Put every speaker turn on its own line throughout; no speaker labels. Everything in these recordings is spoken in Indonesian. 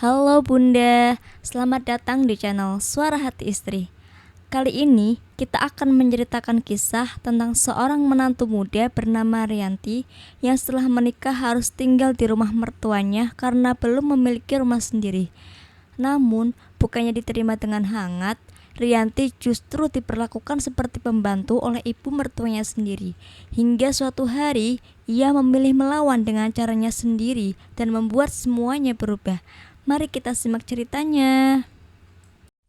Halo Bunda, selamat datang di channel Suara Hati Istri. Kali ini kita akan menceritakan kisah tentang seorang menantu muda bernama Rianti yang setelah menikah harus tinggal di rumah mertuanya karena belum memiliki rumah sendiri. Namun, bukannya diterima dengan hangat, Rianti justru diperlakukan seperti pembantu oleh ibu mertuanya sendiri. Hingga suatu hari, ia memilih melawan dengan caranya sendiri dan membuat semuanya berubah. Mari kita simak ceritanya.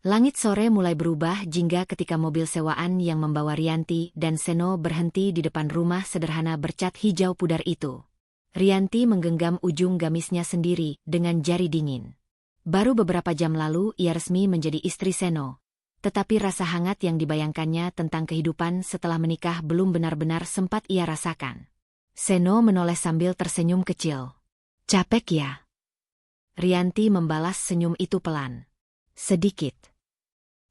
Langit sore mulai berubah jingga ketika mobil sewaan yang membawa Rianti dan Seno berhenti di depan rumah sederhana bercat hijau pudar itu. Rianti menggenggam ujung gamisnya sendiri dengan jari dingin. Baru beberapa jam lalu ia resmi menjadi istri Seno. Tetapi rasa hangat yang dibayangkannya tentang kehidupan setelah menikah belum benar-benar sempat ia rasakan. Seno menoleh sambil tersenyum kecil. "Capek ya?" Rianti membalas senyum itu pelan. "Sedikit."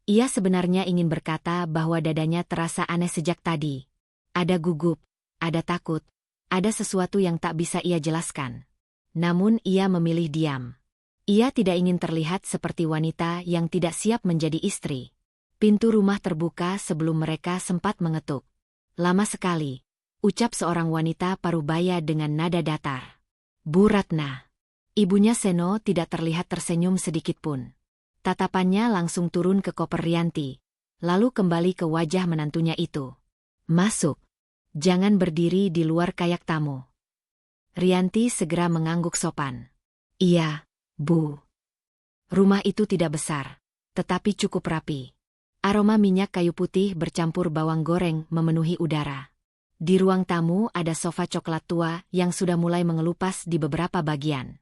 Ia sebenarnya ingin berkata bahwa dadanya terasa aneh sejak tadi. Ada gugup, ada takut, ada sesuatu yang tak bisa ia jelaskan. Namun ia memilih diam. Ia tidak ingin terlihat seperti wanita yang tidak siap menjadi istri. Pintu rumah terbuka sebelum mereka sempat mengetuk. "Lama sekali," ucap seorang wanita parubaya dengan nada datar. "Bu Ratna." Ibunya Seno tidak terlihat tersenyum sedikitpun. Tatapannya langsung turun ke koper Rianti, lalu kembali ke wajah menantunya itu. "Masuk. Jangan berdiri di luar kayak tamu." Rianti segera mengangguk sopan. "Iya, Bu." Rumah itu tidak besar, tetapi cukup rapi. Aroma minyak kayu putih bercampur bawang goreng memenuhi udara. Di ruang tamu ada sofa coklat tua yang sudah mulai mengelupas di beberapa bagian.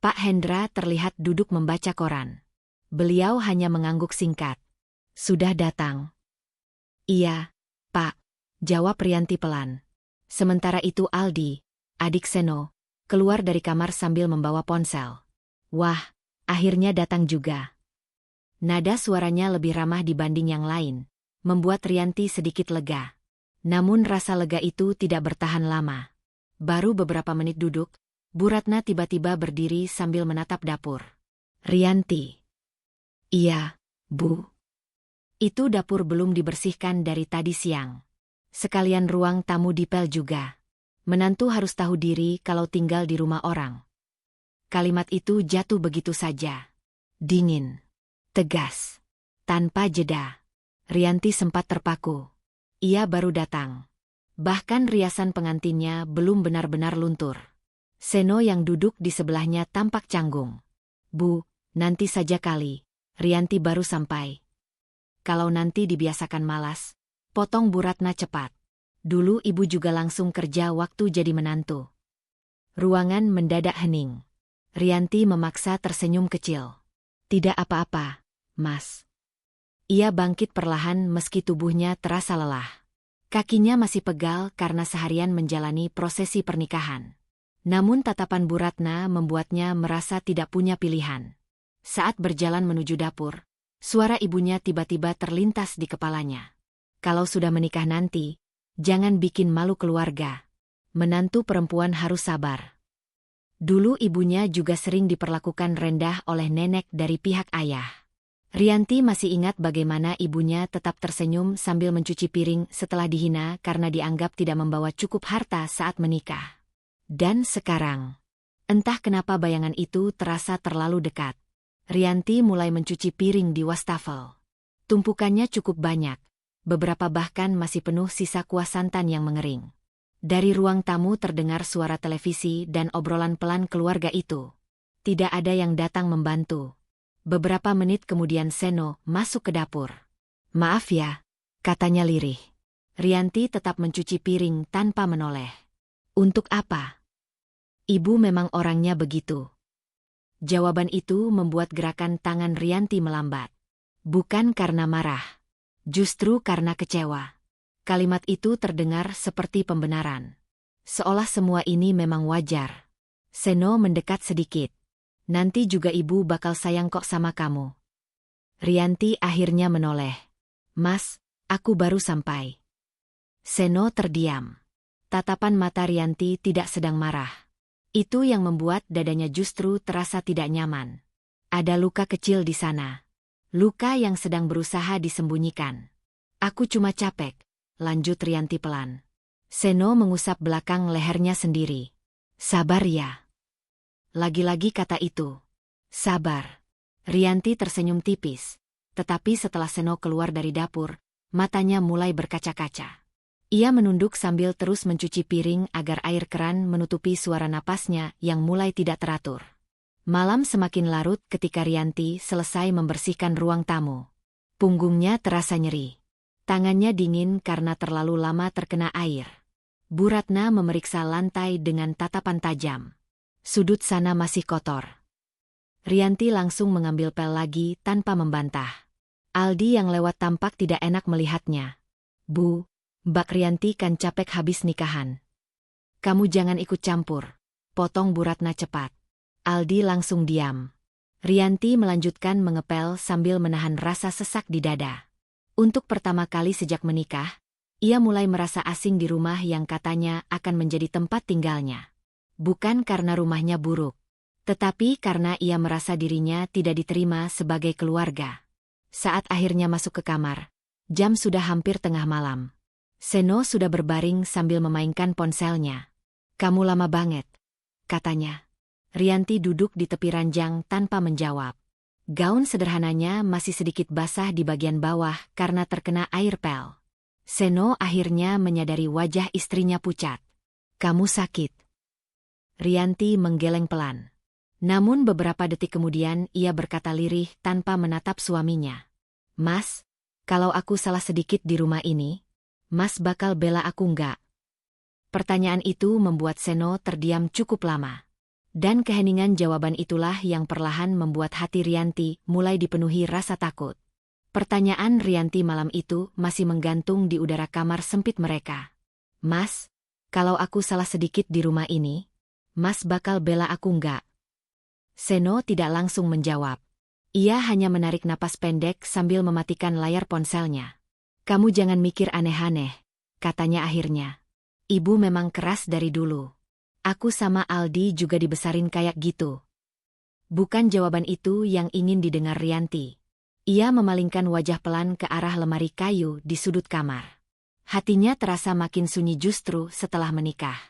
Pak Hendra terlihat duduk membaca koran. Beliau hanya mengangguk singkat. "Sudah datang?" "Iya, Pak," jawab Rianti pelan. Sementara itu Aldi, adik Seno, keluar dari kamar sambil membawa ponsel. "Wah, akhirnya datang juga." Nada suaranya lebih ramah dibanding yang lain, membuat Rianti sedikit lega. Namun rasa lega itu tidak bertahan lama. Baru beberapa menit duduk, Bu Ratna tiba-tiba berdiri sambil menatap dapur. "Rianti." "Iya, Bu." Itu dapur belum dibersihkan dari tadi siang. Sekalian ruang tamu dipel juga. Menantu harus tahu diri kalau tinggal di rumah orang. Kalimat itu jatuh begitu saja. Dingin. Tegas. Tanpa jeda. Rianti sempat terpaku. Ia baru datang. Bahkan riasan pengantinnya belum benar-benar luntur. Seno yang duduk di sebelahnya tampak canggung. "Bu, nanti saja kali. Rianti baru sampai." "Kalau nanti dibiasakan malas," potong Bu Ratna cepat. Dulu ibu juga langsung kerja waktu jadi menantu. Ruangan mendadak hening. Rianti memaksa tersenyum kecil. "Tidak apa-apa, Mas." Ia bangkit perlahan meski tubuhnya terasa lelah. Kakinya masih pegal karena seharian menjalani prosesi pernikahan. Namun tatapan Bu Ratna membuatnya merasa tidak punya pilihan. Saat berjalan menuju dapur, suara ibunya tiba-tiba terlintas di kepalanya. "Kalau sudah menikah nanti, jangan bikin malu keluarga. Menantu perempuan harus sabar." Dulu ibunya juga sering diperlakukan rendah oleh nenek dari pihak ayah. Rianti masih ingat bagaimana ibunya tetap tersenyum sambil mencuci piring setelah dihina karena dianggap tidak membawa cukup harta saat menikah. Dan sekarang, entah kenapa bayangan itu terasa terlalu dekat. Rianti mulai mencuci piring di wastafel. Tumpukannya cukup banyak, beberapa bahkan masih penuh sisa kuah santan yang mengering. Dari ruang tamu terdengar suara televisi dan obrolan pelan keluarga itu. Tidak ada yang datang membantu. Beberapa menit kemudian Seno masuk ke dapur. "Maaf ya," katanya lirih. Rianti tetap mencuci piring tanpa menoleh. "Untuk apa?" "Ibu memang orangnya begitu." Jawaban itu membuat gerakan tangan Rianti melambat. Bukan karena marah. Justru karena kecewa. Kalimat itu terdengar seperti pembenaran. Seolah semua ini memang wajar. Seno mendekat sedikit. "Nanti juga ibu bakal sayang kok sama kamu." Rianti akhirnya menoleh. "Mas, aku baru sampai." Seno terdiam. Tatapan mata Rianti tidak sedang marah. Itu yang membuat dadanya justru terasa tidak nyaman. Ada luka kecil di sana. Luka yang sedang berusaha disembunyikan. Aku cuma capek, lanjut Rianti pelan. Seno mengusap belakang lehernya sendiri. Sabar ya. Lagi-lagi kata itu. Sabar. Rianti tersenyum tipis. Tetapi setelah Seno keluar dari dapur, matanya mulai berkaca-kaca. Ia menunduk sambil terus mencuci piring agar air keran menutupi suara napasnya yang mulai tidak teratur. Malam semakin larut ketika Rianti selesai membersihkan ruang tamu. Punggungnya terasa nyeri. Tangannya dingin karena terlalu lama terkena air. Bu Ratna memeriksa lantai dengan tatapan tajam. Sudut sana masih kotor. Rianti langsung mengambil pel lagi tanpa membantah. Aldi yang lewat tampak tidak enak melihatnya. Bu, Mbak Rianti kan capek habis nikahan. Kamu jangan ikut campur, potong Bu Ratna cepat. Aldi langsung diam. Rianti melanjutkan mengepel sambil menahan rasa sesak di dada. Untuk pertama kali sejak menikah, ia mulai merasa asing di rumah yang katanya akan menjadi tempat tinggalnya. Bukan karena rumahnya buruk, tetapi karena ia merasa dirinya tidak diterima sebagai keluarga. Saat akhirnya masuk ke kamar, jam sudah hampir tengah malam. Seno sudah berbaring sambil memainkan ponselnya. Kamu lama banget, katanya. Rianti duduk di tepi ranjang tanpa menjawab. Gaun sederhananya masih sedikit basah di bagian bawah karena terkena air pel. Seno akhirnya menyadari wajah istrinya pucat. Kamu sakit. Rianti menggeleng pelan. Namun beberapa detik kemudian ia berkata lirih tanpa menatap suaminya. Mas, kalau aku salah sedikit di rumah ini, Mas bakal bela aku enggak? Pertanyaan itu membuat Seno terdiam cukup lama. Dan keheningan jawaban itulah yang perlahan membuat hati Rianti mulai dipenuhi rasa takut. Pertanyaan Rianti malam itu masih menggantung di udara kamar sempit mereka. Mas, kalau aku salah sedikit di rumah ini, Mas bakal bela aku enggak? Seno tidak langsung menjawab. Ia hanya menarik napas pendek sambil mematikan layar ponselnya. Kamu jangan mikir aneh-aneh, katanya akhirnya. Ibu memang keras dari dulu. Aku sama Aldi juga dibesarin kayak gitu. Bukan jawaban itu yang ingin didengar Rianti. Ia memalingkan wajah pelan ke arah lemari kayu di sudut kamar. Hatinya terasa makin sunyi justru setelah menikah.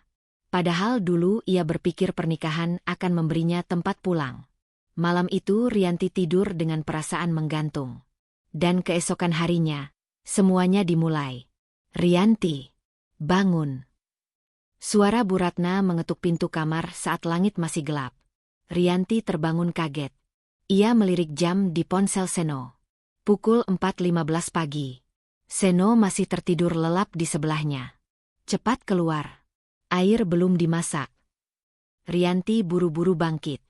Padahal dulu ia berpikir pernikahan akan memberinya tempat pulang. Malam itu Rianti tidur dengan perasaan menggantung. Dan keesokan harinya, semuanya dimulai. Rianti, bangun. Suara Bu Ratna mengetuk pintu kamar saat langit masih gelap. Rianti terbangun kaget. Ia melirik jam di ponsel Seno. Pukul 4.15 pagi. Seno masih tertidur lelap di sebelahnya. Cepat keluar. Air belum dimasak. Rianti buru-buru bangkit.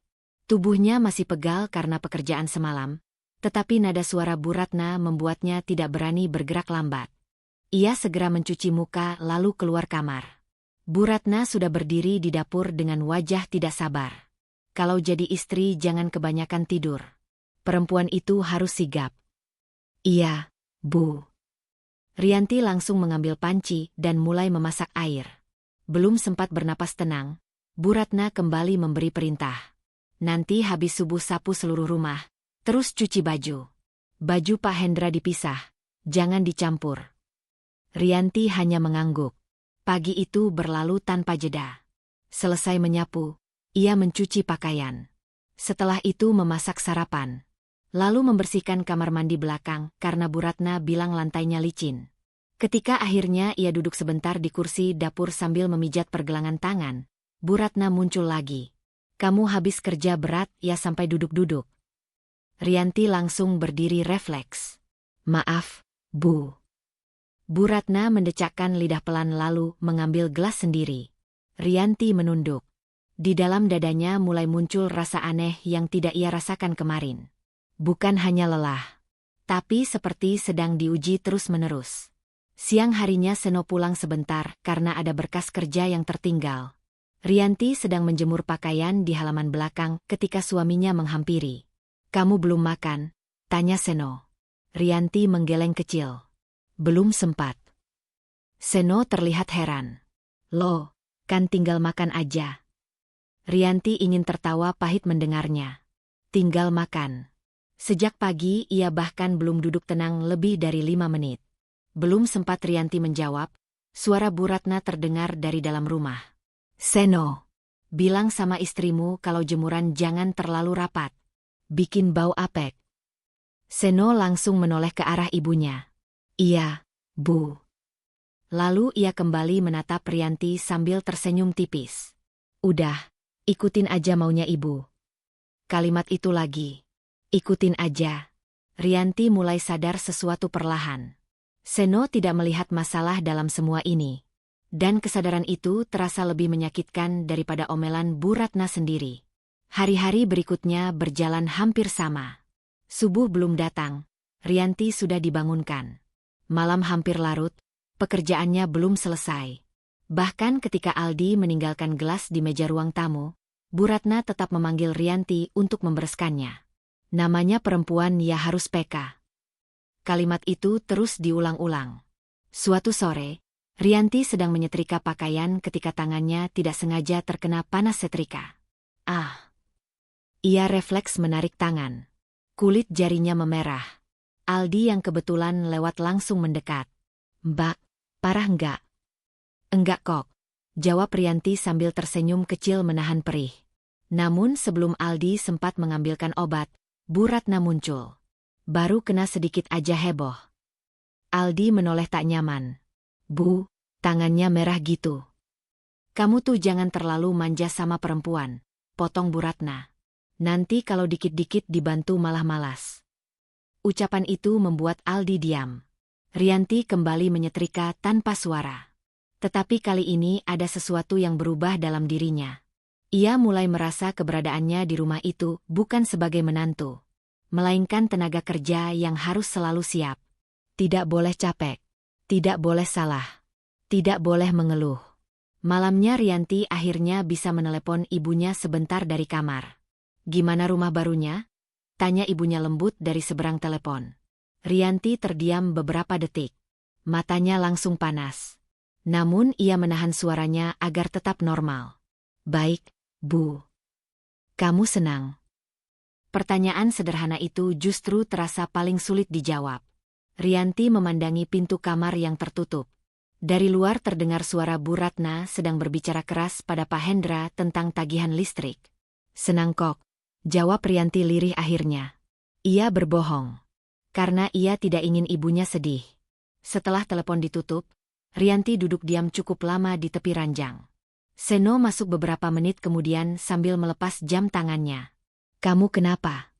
Tubuhnya masih pegal karena pekerjaan semalam, tetapi nada suara Bu Ratna membuatnya tidak berani bergerak lambat. Ia segera mencuci muka lalu keluar kamar. Bu Ratna sudah berdiri di dapur dengan wajah tidak sabar. Kalau jadi istri jangan kebanyakan tidur. Perempuan itu harus sigap. Iya, Bu. Rianti langsung mengambil panci dan mulai memasak air. Belum sempat bernapas tenang, Bu Ratna kembali memberi perintah. Nanti habis subuh sapu seluruh rumah, terus cuci baju. Baju Pak Hendra dipisah, jangan dicampur. Rianti hanya mengangguk. Pagi itu berlalu tanpa jeda. Selesai menyapu, ia mencuci pakaian. Setelah itu memasak sarapan. Lalu membersihkan kamar mandi belakang karena Bu Ratna bilang lantainya licin. Ketika akhirnya ia duduk sebentar di kursi dapur sambil memijat pergelangan tangan, Bu Ratna muncul lagi. Kamu habis kerja berat ya sampai duduk-duduk. Rianti langsung berdiri refleks. Maaf, Bu. Bu Ratna mendecakkan lidah pelan lalu mengambil gelas sendiri. Rianti menunduk. Di dalam dadanya mulai muncul rasa aneh yang tidak ia rasakan kemarin. Bukan hanya lelah, tapi seperti sedang diuji terus-menerus. Siang harinya Seno pulang sebentar karena ada berkas kerja yang tertinggal. Rianti sedang menjemur pakaian di halaman belakang ketika suaminya menghampiri. Kamu belum makan? Tanya Seno. Rianti menggeleng kecil. Belum sempat. Seno terlihat heran. Loh, kan tinggal makan aja. Rianti ingin tertawa pahit mendengarnya. tinggal makan. Sejak pagi ia bahkan belum duduk tenang lebih dari 5 menit. Belum sempat Rianti menjawab, suara Bu Ratna terdengar dari dalam rumah. Seno, bilang sama istrimu kalau jemuran jangan terlalu rapat. Bikin bau apek. Seno langsung menoleh ke arah ibunya. Iya, Bu. Lalu ia kembali menatap Rianti sambil tersenyum tipis. Udah, ikutin aja maunya ibu. Kalimat itu lagi. Ikutin aja. Rianti mulai sadar sesuatu perlahan. Seno tidak melihat masalah dalam semua ini. Dan kesadaran itu terasa lebih menyakitkan daripada omelan Bu Ratna sendiri. Hari-hari berikutnya berjalan hampir sama. Subuh belum datang, Rianti sudah dibangunkan. Malam hampir larut, pekerjaannya belum selesai. Bahkan ketika Aldi meninggalkan gelas di meja ruang tamu, Bu Ratna tetap memanggil Rianti untuk membereskannya. Namanya perempuan ya harus peka. Kalimat itu terus diulang-ulang. Suatu sore, Rianti sedang menyetrika pakaian ketika tangannya tidak sengaja terkena panas setrika. Ah! Ia refleks menarik tangan. Kulit jarinya memerah. Aldi yang kebetulan lewat langsung mendekat. Mbak, parah enggak? Enggak kok, jawab Rianti sambil tersenyum kecil menahan perih. Namun sebelum Aldi sempat mengambilkan obat, Bu Ratna muncul. Baru kena sedikit aja heboh. Aldi menoleh tak nyaman. Bu, tangannya merah gitu. Kamu tuh jangan terlalu manja sama perempuan, potong Bu Ratna. Nanti kalau dikit-dikit dibantu malah malas. Ucapan itu membuat Aldi diam. Rianti kembali menyetrika tanpa suara. Tetapi kali ini ada sesuatu yang berubah dalam dirinya. Ia mulai merasa keberadaannya di rumah itu bukan sebagai menantu, melainkan tenaga kerja yang harus selalu siap. Tidak boleh capek, tidak boleh salah, tidak boleh mengeluh. Malamnya Rianti akhirnya bisa menelepon ibunya sebentar dari kamar. Gimana rumah barunya? Tanya ibunya lembut dari seberang telepon. Rianti terdiam beberapa detik. Matanya langsung panas. Namun ia menahan suaranya agar tetap normal. Baik, Bu. Kamu senang? Pertanyaan sederhana itu justru terasa paling sulit dijawab. Rianti memandangi pintu kamar yang tertutup. Dari luar terdengar suara Bu Ratna sedang berbicara keras pada Pak Hendra tentang tagihan listrik. Senang kok, jawab Rianti lirih akhirnya. Ia berbohong. Karena ia tidak ingin ibunya sedih. Setelah telepon ditutup, Rianti duduk diam cukup lama di tepi ranjang. Seno masuk beberapa menit kemudian sambil melepas jam tangannya. Kamu kenapa?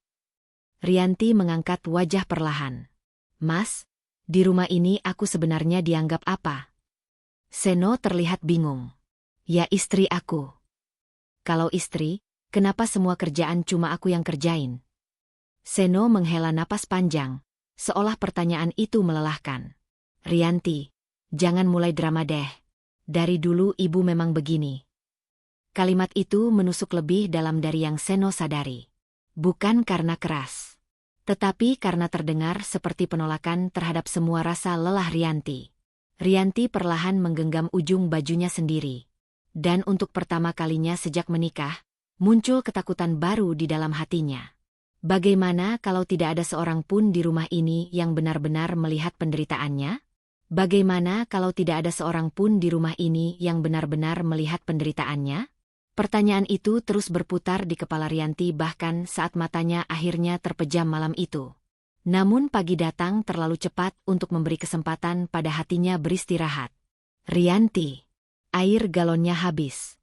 Rianti mengangkat wajah perlahan. Mas, di rumah ini aku sebenarnya dianggap apa? Seno terlihat bingung. Ya istri aku. Kalau istri, kenapa semua kerjaan cuma aku yang kerjain? Seno menghela napas panjang, seolah pertanyaan itu melelahkan. Rianti, jangan mulai drama deh. Dari dulu ibu memang begini. Kalimat itu menusuk lebih dalam dari yang Seno sadari. Bukan karena keras, tetapi karena terdengar seperti penolakan terhadap semua rasa lelah Rianti. Rianti perlahan menggenggam ujung bajunya sendiri. Dan untuk pertama kalinya sejak menikah, muncul ketakutan baru di dalam hatinya. Bagaimana kalau tidak ada seorang pun di rumah ini yang benar-benar melihat penderitaannya? Bagaimana kalau tidak ada seorang pun di rumah ini yang benar-benar melihat penderitaannya? Pertanyaan itu terus berputar di kepala Rianti bahkan saat matanya akhirnya terpejam malam itu. Namun pagi datang terlalu cepat untuk memberi kesempatan pada hatinya beristirahat. Rianti, air galonnya habis.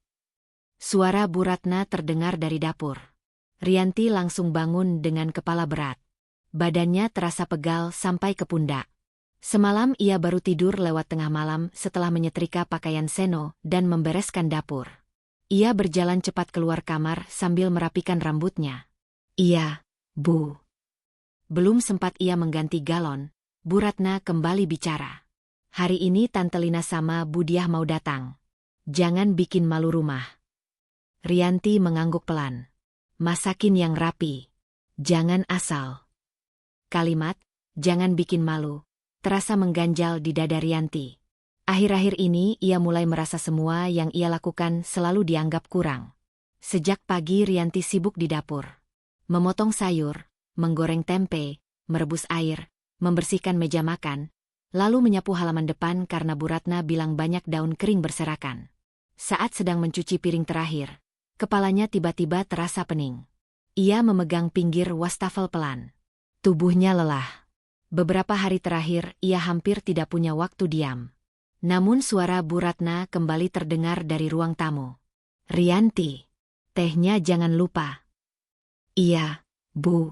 Suara Bu Ratna terdengar dari dapur. Rianti langsung bangun dengan kepala berat. Badannya terasa pegal sampai ke pundak. Semalam ia baru tidur lewat tengah malam setelah menyetrika pakaian Seno dan membereskan dapur. Ia berjalan cepat keluar kamar sambil merapikan rambutnya. Iya, Bu. Belum sempat ia mengganti galon, Bu Ratna kembali bicara. Hari ini Tante Lina sama Bu Diah mau datang. Jangan bikin malu rumah. Rianti mengangguk pelan. Masakin yang rapi. Jangan asal. Kalimat, jangan bikin malu, terasa mengganjal di dada Rianti. Akhir-akhir ini ia mulai merasa semua yang ia lakukan selalu dianggap kurang. Sejak pagi Rianti sibuk di dapur. memotong sayur, menggoreng tempe, merebus air, membersihkan meja makan, lalu menyapu halaman depan karena Bu Ratna bilang banyak daun kering berserakan. Saat sedang mencuci piring terakhir, kepalanya tiba-tiba terasa pening. Ia memegang pinggir wastafel pelan. Tubuhnya lelah. Beberapa hari terakhir, ia hampir tidak punya waktu diam. Namun suara Bu Ratna kembali terdengar dari ruang tamu. "Rianti, tehnya jangan lupa." "Iya, Bu."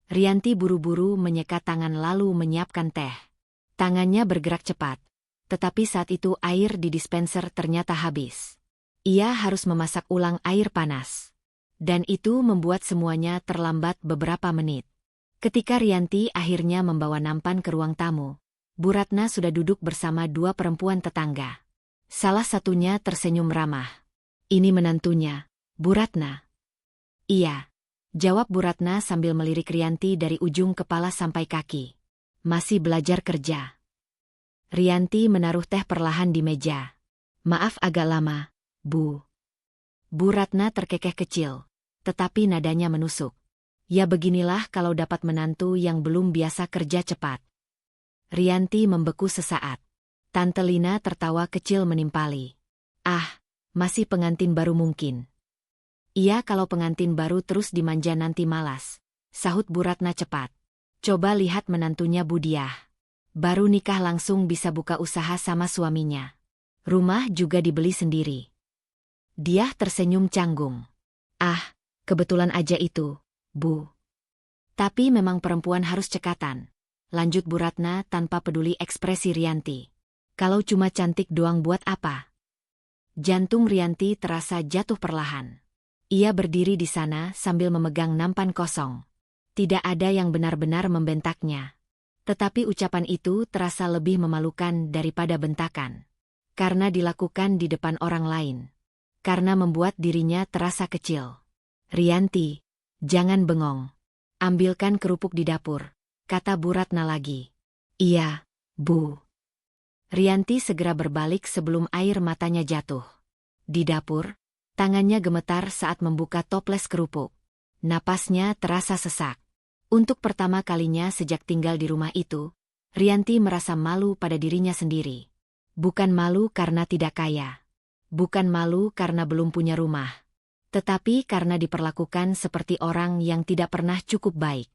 Rianti buru-buru menyekat tangan lalu menyiapkan teh. Tangannya bergerak cepat, tetapi saat itu air di dispenser ternyata habis. Ia harus memasak ulang air panas. Dan itu membuat semuanya terlambat beberapa menit. Ketika Rianti akhirnya membawa nampan ke ruang tamu, Bu Ratna sudah duduk bersama dua perempuan tetangga. Salah satunya tersenyum ramah. "Ini menantunya, Bu Ratna." "Iya," jawab Bu Ratna sambil melirik Rianti dari ujung kepala sampai kaki. "Masih belajar kerja." Rianti menaruh teh perlahan di meja. "Maaf agak lama, Bu." Bu Ratna terkekeh kecil, tetapi nadanya menusuk. Ya beginilah kalau dapat menantu yang belum biasa kerja cepat. Rianti membeku sesaat. Tante Lina tertawa kecil menimpali. "Ah, masih pengantin baru mungkin." "Iya kalau pengantin baru terus dimanja nanti malas," sahut Bu Ratna cepat. "Coba lihat menantunya Bu Diah. Baru nikah langsung bisa buka usaha sama suaminya. Rumah juga dibeli sendiri." Diah tersenyum canggung. "Ah, kebetulan aja itu, Bu." "Tapi memang perempuan harus cekatan," lanjut Bu Ratna tanpa peduli ekspresi Rianti. "Kalau cuma cantik doang buat apa?" Jantung Rianti terasa jatuh perlahan. Ia berdiri di sana sambil memegang nampan kosong. Tidak ada yang benar-benar membentaknya. Tetapi ucapan itu terasa lebih memalukan daripada bentakan. Karena dilakukan di depan orang lain. Karena membuat dirinya terasa kecil. "Rianti, jangan bengong. Ambilkan kerupuk di dapur," kata Bu Ratna lagi. "Iya, Bu." Rianti segera berbalik sebelum air matanya jatuh. Di dapur, tangannya gemetar saat membuka toples kerupuk. Napasnya terasa sesak. Untuk pertama kalinya sejak tinggal di rumah itu, Rianti merasa malu pada dirinya sendiri. Bukan malu karena tidak kaya. Bukan malu karena belum punya rumah. Tetapi karena diperlakukan seperti orang yang tidak pernah cukup baik.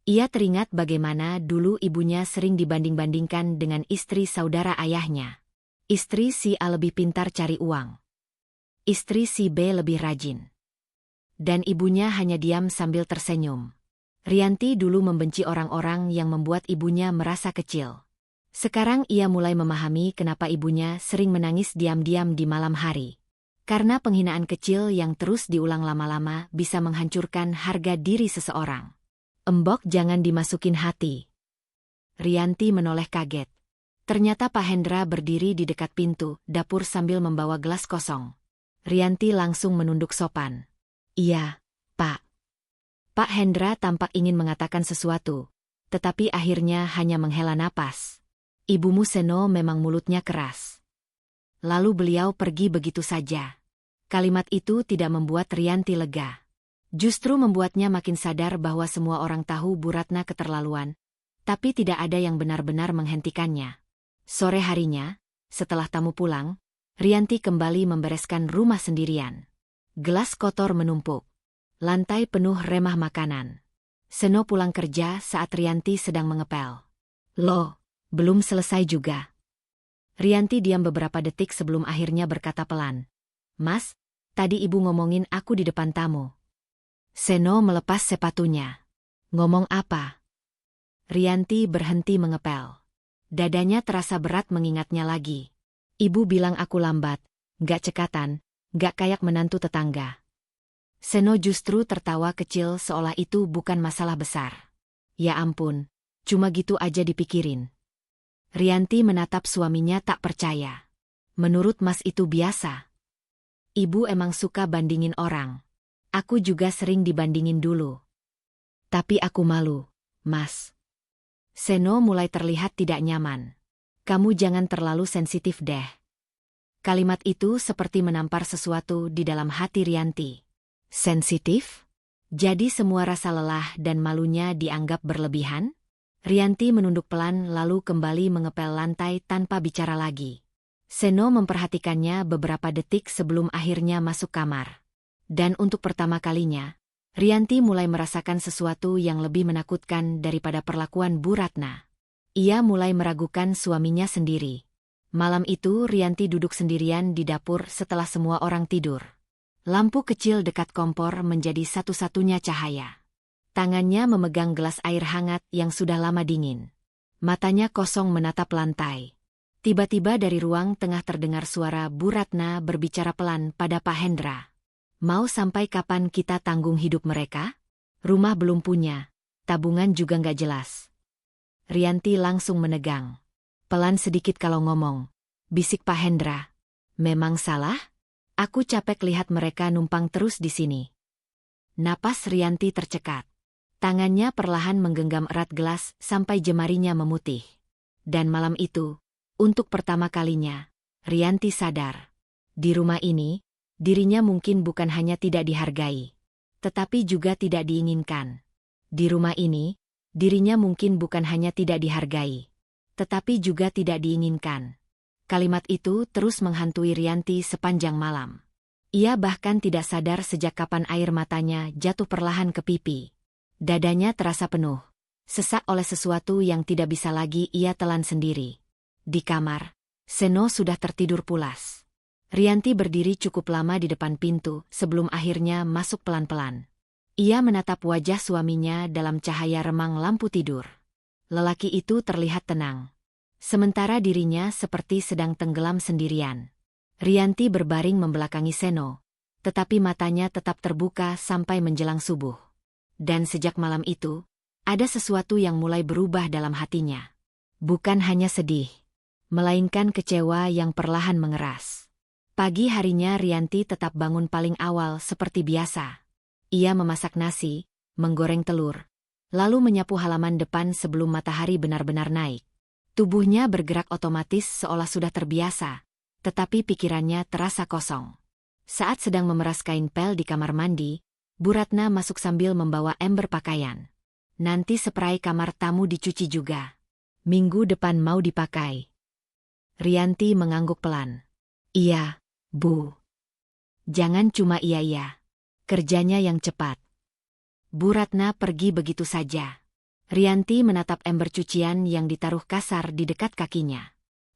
Ia teringat bagaimana dulu ibunya sering dibanding-bandingkan dengan istri saudara ayahnya. Istri si A lebih pintar cari uang. Istri si B lebih rajin. Dan ibunya hanya diam sambil tersenyum. Rianti dulu membenci orang-orang yang membuat ibunya merasa kecil. Sekarang ia mulai memahami kenapa ibunya sering menangis diam-diam di malam hari. Karena penghinaan kecil yang terus diulang lama-lama bisa menghancurkan harga diri seseorang. "Embok jangan dimasukin hati." Rianti menoleh kaget. Ternyata Pak Hendra berdiri di dekat pintu dapur sambil membawa gelas kosong. Rianti langsung menunduk sopan. "Iya, Pak." Pak Hendra tampak ingin mengatakan sesuatu, tetapi akhirnya hanya menghela napas. "Ibumu Seno memang mulutnya keras." Lalu beliau pergi begitu saja. Kalimat itu tidak membuat Rianti lega. Justru membuatnya makin sadar bahwa semua orang tahu Bu Ratna keterlaluan, tapi tidak ada yang benar-benar menghentikannya. Sore harinya, setelah tamu pulang, Rianti kembali membereskan rumah sendirian. Gelas kotor menumpuk. Lantai penuh remah makanan. Seno pulang kerja saat Rianti sedang mengepel. "Loh, belum selesai juga." Rianti diam beberapa detik sebelum akhirnya berkata pelan. "Mas, tadi ibu ngomongin aku di depan tamu." Seno melepas sepatunya. "Ngomong apa?" Rianti berhenti mengepel. Dadanya terasa berat mengingatnya lagi. "Ibu bilang aku lambat, gak cekatan, gak kayak menantu tetangga." Seno justru tertawa kecil seolah itu bukan masalah besar. "Ya ampun, cuma gitu aja dipikirin." Rianti menatap suaminya tak percaya. "Menurut Mas itu biasa." "Ibu emang suka bandingin orang. Aku juga sering dibandingin dulu. Tapi aku malu, Mas." Seno mulai terlihat tidak nyaman. "Kamu jangan terlalu sensitif deh." Kalimat itu seperti menampar sesuatu di dalam hati Rianti. "Sensitif?" Jadi semua rasa lelah dan malunya dianggap berlebihan? Rianti menunduk pelan lalu kembali mengepel lantai tanpa bicara lagi. Seno memperhatikannya beberapa detik sebelum akhirnya masuk kamar. Dan untuk pertama kalinya, Rianti mulai merasakan sesuatu yang lebih menakutkan daripada perlakuan Bu Ratna. Ia mulai meragukan suaminya sendiri. Malam itu Rianti duduk sendirian di dapur setelah semua orang tidur. Lampu kecil dekat kompor menjadi satu-satunya cahaya. Tangannya memegang gelas air hangat yang sudah lama dingin. Matanya kosong menatap lantai. Tiba-tiba dari ruang tengah terdengar suara Bu Ratna berbicara pelan pada Pak Hendra. Mau sampai kapan kita tanggung hidup mereka? Rumah belum punya, tabungan juga nggak jelas. Rianti langsung menegang. Pelan sedikit kalau ngomong. Bisik Pak Hendra. Memang salah? Aku capek lihat mereka numpang terus di sini. Napas Rianti tercekat. Tangannya perlahan menggenggam erat gelas sampai jemarinya memutih. Dan malam itu, untuk pertama kalinya, Rianti sadar. Di rumah ini, dirinya mungkin bukan hanya tidak dihargai, tetapi juga tidak diinginkan. Di rumah ini, dirinya mungkin bukan hanya tidak dihargai, tetapi juga tidak diinginkan. Kalimat itu terus menghantui Rianti sepanjang malam. Ia bahkan tidak sadar sejak kapan air matanya jatuh perlahan ke pipi. Dadanya terasa penuh, sesak oleh sesuatu yang tidak bisa lagi ia telan sendiri. Di kamar, Seno sudah tertidur pulas. Rianti berdiri cukup lama di depan pintu sebelum akhirnya masuk pelan-pelan. Ia menatap wajah suaminya dalam cahaya remang lampu tidur. Lelaki itu terlihat tenang. Sementara dirinya seperti sedang tenggelam sendirian. Rianti berbaring membelakangi Seno, tetapi matanya tetap terbuka sampai menjelang subuh. Dan sejak malam itu, ada sesuatu yang mulai berubah dalam hatinya. Bukan hanya sedih, melainkan kecewa yang perlahan mengeras. Pagi harinya Rianti tetap bangun paling awal seperti biasa. Ia memasak nasi, menggoreng telur, lalu menyapu halaman depan sebelum matahari benar-benar naik. Tubuhnya bergerak otomatis seolah sudah terbiasa, tetapi pikirannya terasa kosong. Saat sedang memeras kain pel di kamar mandi, Bu Ratna masuk sambil membawa ember pakaian. Nanti spray kamar tamu dicuci juga. Minggu depan mau dipakai. Rianti mengangguk pelan. Iya, Bu. Jangan cuma iya-iya. Kerjanya yang cepat. Bu Ratna pergi begitu saja. Rianti menatap ember cucian yang ditaruh kasar di dekat kakinya.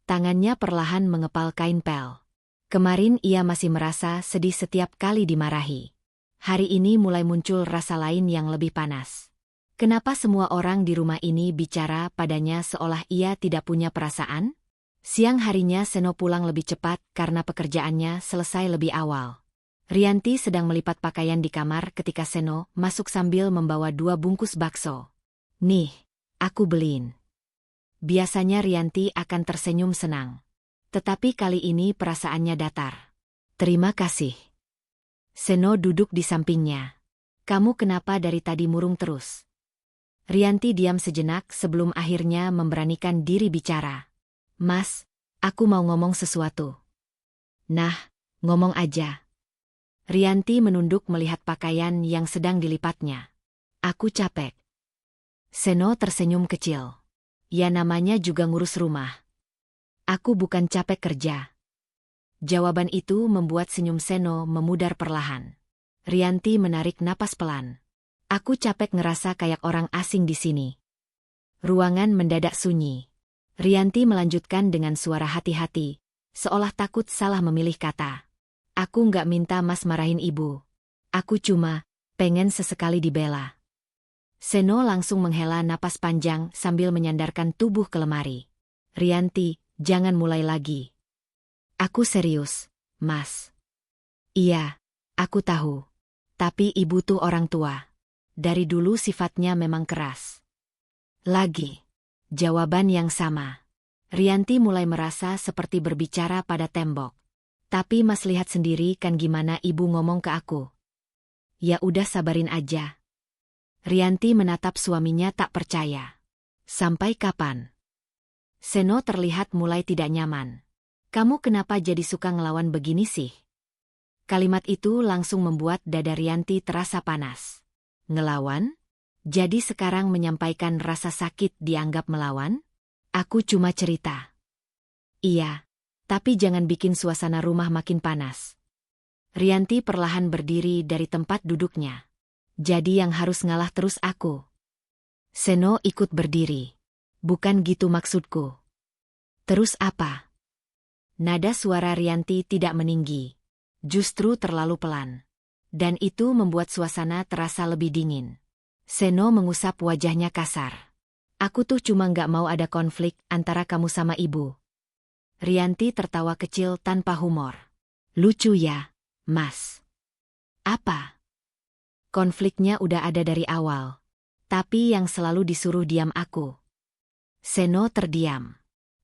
Tangannya perlahan mengepal kain pel. Kemarin ia masih merasa sedih setiap kali dimarahi. Hari ini mulai muncul rasa lain yang lebih panas. Kenapa semua orang di rumah ini bicara padanya seolah ia tidak punya perasaan? Siang harinya Seno pulang lebih cepat karena pekerjaannya selesai lebih awal. Rianti sedang melipat pakaian di kamar ketika Seno masuk sambil membawa 2 bungkus bakso. Nih, aku beliin. Biasanya Rianti akan tersenyum senang. Tetapi kali ini perasaannya datar. Terima kasih. Seno duduk di sampingnya. Kamu kenapa dari tadi murung terus? Rianti diam sejenak sebelum akhirnya memberanikan diri bicara. Mas, aku mau ngomong sesuatu. Nah, ngomong aja. Rianti menunduk melihat pakaian yang sedang dilipatnya. Aku capek. Seno tersenyum kecil. Ya namanya juga ngurus rumah. Aku bukan capek kerja. Jawaban itu membuat senyum Seno memudar perlahan. Rianti menarik napas pelan. Aku capek ngerasa kayak orang asing di sini. Ruangan mendadak sunyi. Rianti melanjutkan dengan suara hati-hati, seolah takut salah memilih kata. Aku nggak minta Mas marahin ibu. Aku cuma pengen sesekali dibela. Seno langsung menghela napas panjang sambil menyandarkan tubuh ke lemari. Rianti, jangan mulai lagi. Aku serius, Mas. Iya, aku tahu. Tapi ibu tuh orang tua. Dari dulu sifatnya memang keras. Lagi. Jawaban yang sama. Rianti mulai merasa seperti berbicara pada tembok. Tapi Mas lihat sendiri kan gimana ibu ngomong ke aku. Ya udah sabarin aja. Rianti menatap suaminya tak percaya. Sampai kapan? Seno terlihat mulai tidak nyaman. Kamu kenapa jadi suka ngelawan begini sih? Kalimat itu langsung membuat dada Rianti terasa panas. Ngelawan? Jadi sekarang menyampaikan rasa sakit dianggap melawan? Aku cuma cerita. Iya, tapi jangan bikin suasana rumah makin panas. Rianti perlahan berdiri dari tempat duduknya. Jadi yang harus ngalah terus aku. Seno ikut berdiri. Bukan gitu maksudku. Terus apa? Nada suara Rianti tidak meninggi. Justru terlalu pelan. Dan itu membuat suasana terasa lebih dingin. Seno mengusap wajahnya kasar. Aku tuh cuma nggak mau ada konflik antara kamu sama ibu. Rianti tertawa kecil tanpa humor. Lucu ya, Mas. Apa? Konfliknya udah ada dari awal. Tapi yang selalu disuruh diam aku. Seno terdiam.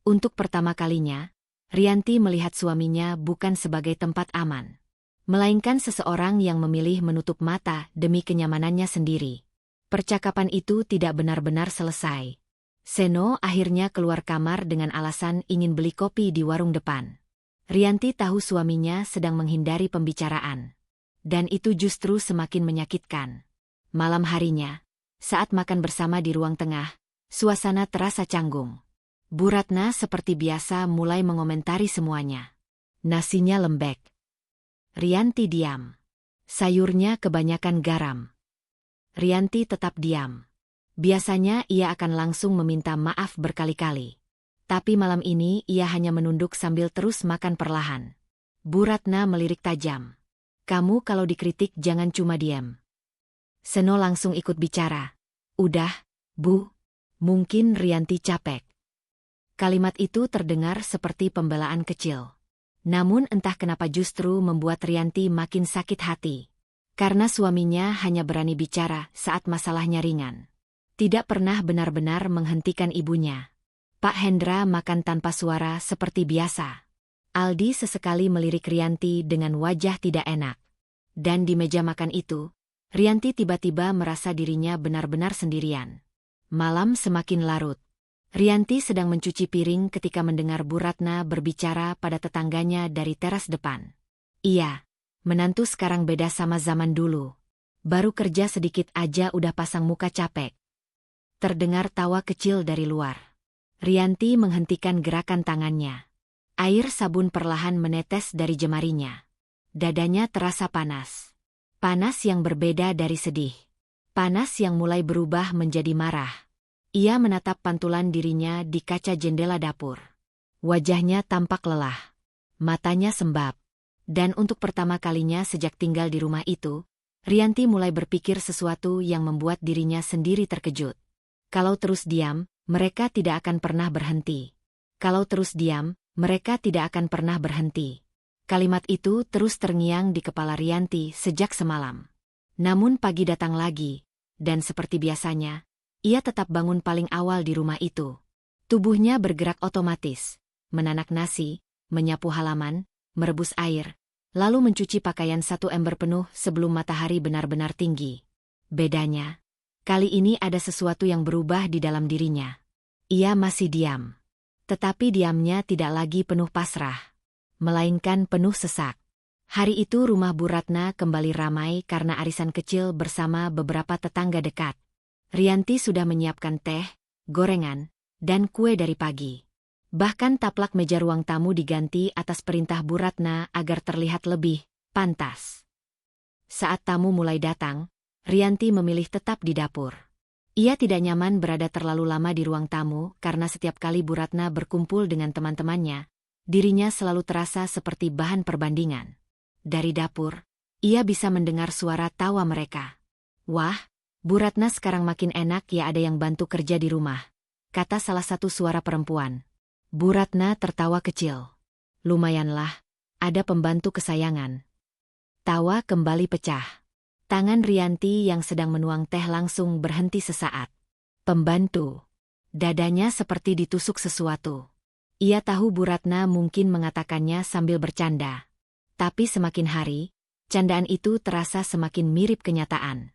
Untuk pertama kalinya, Rianti melihat suaminya bukan sebagai tempat aman. Melainkan seseorang yang memilih menutup mata demi kenyamanannya sendiri. Percakapan itu tidak benar-benar selesai. Seno akhirnya keluar kamar dengan alasan ingin beli kopi di warung depan. Rianti tahu suaminya sedang menghindari pembicaraan. Dan itu justru semakin menyakitkan. Malam harinya, saat makan bersama di ruang tengah, suasana terasa canggung. Bu Ratna seperti biasa mulai mengomentari semuanya. Nasinya lembek. Rianti diam. Sayurnya kebanyakan garam. Rianti tetap diam. Biasanya ia akan langsung meminta maaf berkali-kali. Tapi malam ini ia hanya menunduk sambil terus makan perlahan. Bu Ratna melirik tajam. Kamu kalau dikritik jangan cuma diam. Seno langsung ikut bicara. Udah, Bu. Mungkin Rianti capek. Kalimat itu terdengar seperti pembelaan kecil. Namun entah kenapa justru membuat Rianti makin sakit hati. Karena suaminya hanya berani bicara saat masalahnya ringan. Tidak pernah benar-benar menghentikan ibunya. Pak Hendra makan tanpa suara seperti biasa. Aldi sesekali melirik Rianti dengan wajah tidak enak. Dan di meja makan itu, Rianti tiba-tiba merasa dirinya benar-benar sendirian. Malam semakin larut. Rianti sedang mencuci piring ketika mendengar Bu Ratna berbicara pada tetangganya dari teras depan. Iya, menantu sekarang beda sama zaman dulu. Baru kerja sedikit aja udah pasang muka capek. Terdengar tawa kecil dari luar. Rianti menghentikan gerakan tangannya. Air sabun perlahan menetes dari jemarinya. Dadanya terasa panas. Panas yang berbeda dari sedih. Panas yang mulai berubah menjadi marah. Ia menatap pantulan dirinya di kaca jendela dapur. Wajahnya tampak lelah. Matanya sembab. Dan untuk pertama kalinya sejak tinggal di rumah itu, Rianti mulai berpikir sesuatu yang membuat dirinya sendiri terkejut. Kalau terus diam, mereka tidak akan pernah berhenti. Kalau terus diam, mereka tidak akan pernah berhenti. Kalimat itu terus terngiang di kepala Rianti sejak semalam. Namun pagi datang lagi, dan seperti biasanya, ia tetap bangun paling awal di rumah itu. Tubuhnya bergerak otomatis, menanak nasi, menyapu halaman, merebus air, lalu mencuci pakaian satu ember penuh sebelum matahari benar-benar tinggi. Bedanya, kali ini ada sesuatu yang berubah di dalam dirinya. Ia masih diam. Tetapi diamnya tidak lagi penuh pasrah, melainkan penuh sesak. Hari itu rumah Bu Ratna kembali ramai karena arisan kecil bersama beberapa tetangga dekat. Rianti sudah menyiapkan teh, gorengan, dan kue dari pagi. Bahkan taplak meja ruang tamu diganti atas perintah Bu Ratna agar terlihat lebih pantas. Saat tamu mulai datang, Rianti memilih tetap di dapur. Ia tidak nyaman berada terlalu lama di ruang tamu karena setiap kali Bu Ratna berkumpul dengan teman-temannya, dirinya selalu terasa seperti bahan perbandingan. Dari dapur, ia bisa mendengar suara tawa mereka. Wah, Bu Ratna sekarang makin enak ya ada yang bantu kerja di rumah, kata salah satu suara perempuan. Bu Ratna tertawa kecil. Lumayanlah, ada pembantu kesayangan. Tawa kembali pecah. Tangan Rianti yang sedang menuang teh langsung berhenti sesaat. Pembantu. Dadanya seperti ditusuk sesuatu. Ia tahu Bu Ratna mungkin mengatakannya sambil bercanda. Tapi semakin hari, candaan itu terasa semakin mirip kenyataan.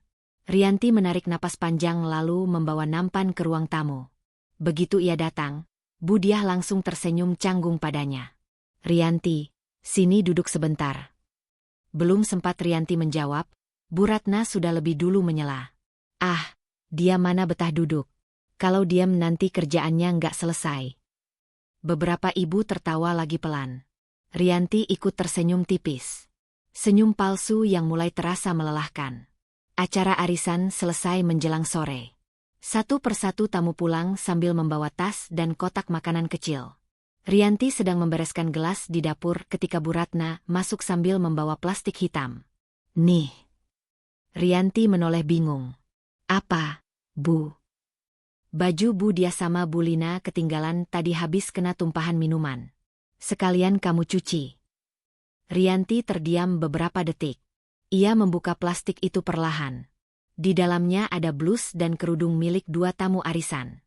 Rianti menarik napas panjang lalu membawa nampan ke ruang tamu. Begitu ia datang, Bu Diah langsung tersenyum canggung padanya. Rianti, sini duduk sebentar. Belum sempat Rianti menjawab, Bu Ratna sudah lebih dulu menyela. Ah, dia mana betah duduk. Kalau diam nanti kerjaannya nggak selesai. Beberapa ibu tertawa lagi pelan. Rianti ikut tersenyum tipis. Senyum palsu yang mulai terasa melelahkan. Acara arisan selesai menjelang sore. Satu persatu tamu pulang sambil membawa tas dan kotak makanan kecil. Rianti sedang membereskan gelas di dapur ketika Bu Ratna masuk sambil membawa plastik hitam. Nih. Rianti menoleh bingung. Apa, Bu? Baju Bu Dia sama Bu Lina ketinggalan tadi habis kena tumpahan minuman. Sekalian kamu cuci. Rianti terdiam beberapa detik. Ia membuka plastik itu perlahan. Di dalamnya ada blus dan kerudung milik 2 tamu arisan.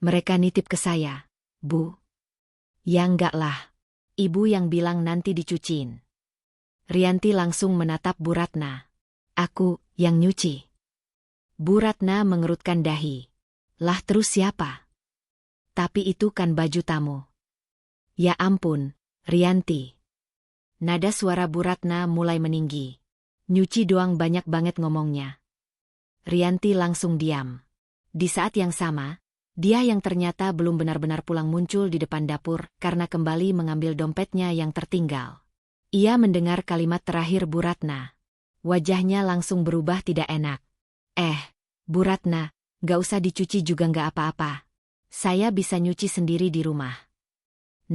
Mereka nitip ke saya, Bu. Ya enggak lah. Ibu yang bilang nanti dicuciin. Rianti langsung menatap Bu Ratna. Aku yang nyuci. Bu Ratna mengerutkan dahi. Lah terus siapa? Tapi itu kan baju tamu. Ya ampun, Rianti. Nada suara Bu Ratna mulai meninggi. Nyuci doang banyak banget ngomongnya. Rianti langsung diam. Di saat yang sama, dia yang ternyata belum benar-benar pulang muncul di depan dapur karena kembali mengambil dompetnya yang tertinggal. Ia mendengar kalimat terakhir Bu Ratna. Wajahnya langsung berubah tidak enak. Bu Ratna, gak usah dicuci juga gak apa-apa. Saya bisa nyuci sendiri di rumah.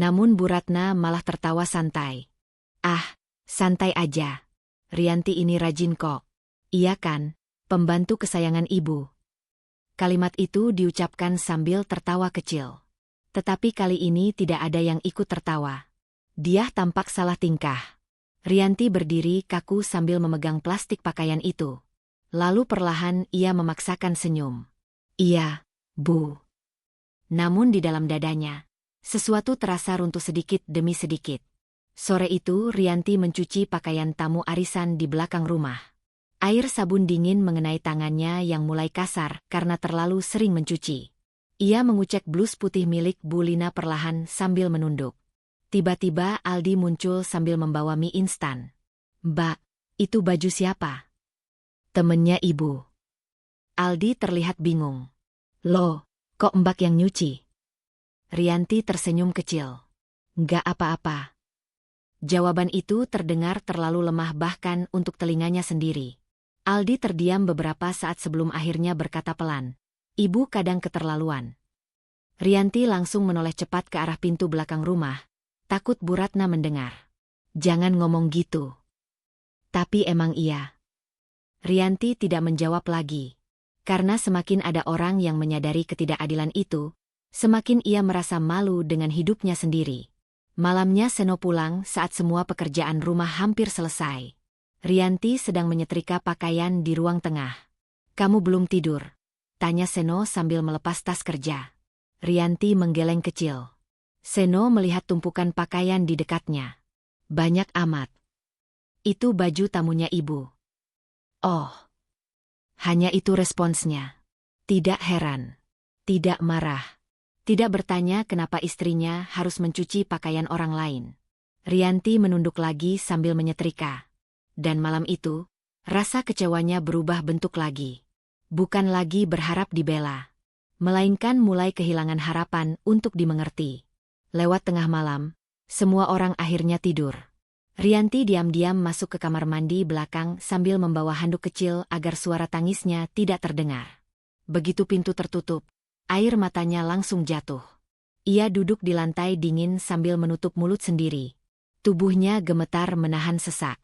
Namun Bu Ratna malah tertawa santai. Ah, santai aja. Rianti ini rajin kok. Iya kan, pembantu kesayangan ibu. Kalimat itu diucapkan sambil tertawa kecil. Tetapi kali ini tidak ada yang ikut tertawa. Dia tampak salah tingkah. Rianti berdiri kaku sambil memegang plastik pakaian itu. Lalu perlahan ia memaksakan senyum. Iya, Bu. Namun di dalam dadanya, sesuatu terasa runtuh sedikit demi sedikit. Sore itu Rianti mencuci pakaian tamu arisan di belakang rumah. Air sabun dingin mengenai tangannya yang mulai kasar karena terlalu sering mencuci. Ia mengucek blus putih milik Bu Lina perlahan sambil menunduk. Tiba-tiba Aldi muncul sambil membawa mie instan. Mbak, itu baju siapa? Temennya ibu. Aldi terlihat bingung. Loh, kok Mbak yang nyuci? Rianti tersenyum kecil. Nggak apa-apa. Jawaban itu terdengar terlalu lemah bahkan untuk telinganya sendiri. Aldi terdiam beberapa saat sebelum akhirnya berkata pelan. Ibu kadang keterlaluan. Rianti langsung menoleh cepat ke arah pintu belakang rumah. Takut Bu Ratna mendengar. Jangan ngomong gitu. Tapi emang iya. Rianti tidak menjawab lagi. Karena semakin ada orang yang menyadari ketidakadilan itu, semakin ia merasa malu dengan hidupnya sendiri. Malamnya Seno pulang saat semua pekerjaan rumah hampir selesai. Rianti sedang menyetrika pakaian di ruang tengah. Kamu belum tidur? Tanya Seno sambil melepas tas kerja. Rianti menggeleng kecil. Seno melihat tumpukan pakaian di dekatnya. Banyak amat. Itu baju tamunya ibu. Oh. Hanya itu responsnya. Tidak heran. Tidak marah. Tidak bertanya kenapa istrinya harus mencuci pakaian orang lain. Rianti menunduk lagi sambil menyetrika. Dan malam itu, rasa kecewanya berubah bentuk lagi. Bukan lagi berharap dibela. Melainkan mulai kehilangan harapan untuk dimengerti. Lewat tengah malam, semua orang akhirnya tidur. Rianti diam-diam masuk ke kamar mandi belakang sambil membawa handuk kecil agar suara tangisnya tidak terdengar. Begitu pintu tertutup, air matanya langsung jatuh. Ia duduk di lantai dingin sambil menutup mulut sendiri. Tubuhnya gemetar menahan sesak.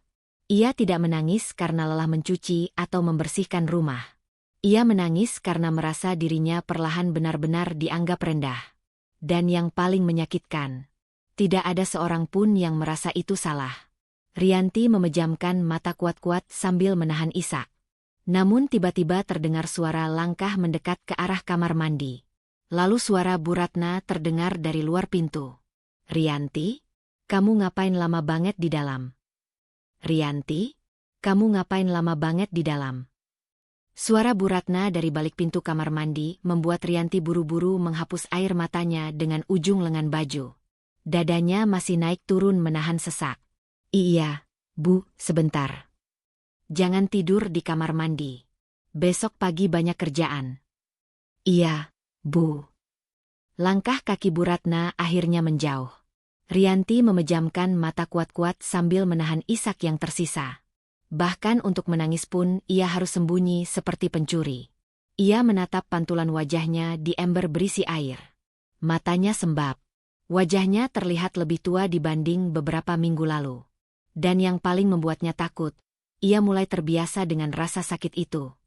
Ia tidak menangis karena lelah mencuci atau membersihkan rumah. Ia menangis karena merasa dirinya perlahan benar-benar dianggap rendah. Dan yang paling menyakitkan, tidak ada seorang pun yang merasa itu salah. Rianti memejamkan mata kuat-kuat sambil menahan isak. Namun tiba-tiba terdengar suara langkah mendekat ke arah kamar mandi. Lalu suara Bu Ratna terdengar dari luar pintu. Rianti, kamu ngapain lama banget di dalam? Rianti, kamu ngapain lama banget di dalam? Suara Bu Ratna dari balik pintu kamar mandi membuat Rianti buru-buru menghapus air matanya dengan ujung lengan baju. Dadanya masih naik turun menahan sesak. Iya, Bu, sebentar. Jangan tidur di kamar mandi. Besok pagi banyak kerjaan. Iya, Bu. Langkah kaki Bu Ratna akhirnya menjauh. Rianti memejamkan mata kuat-kuat sambil menahan isak yang tersisa. Bahkan untuk menangis pun ia harus sembunyi seperti pencuri. Ia menatap pantulan wajahnya di ember berisi air. Matanya sembab. Wajahnya terlihat lebih tua dibanding beberapa minggu lalu. Dan yang paling membuatnya takut, ia mulai terbiasa dengan rasa sakit itu.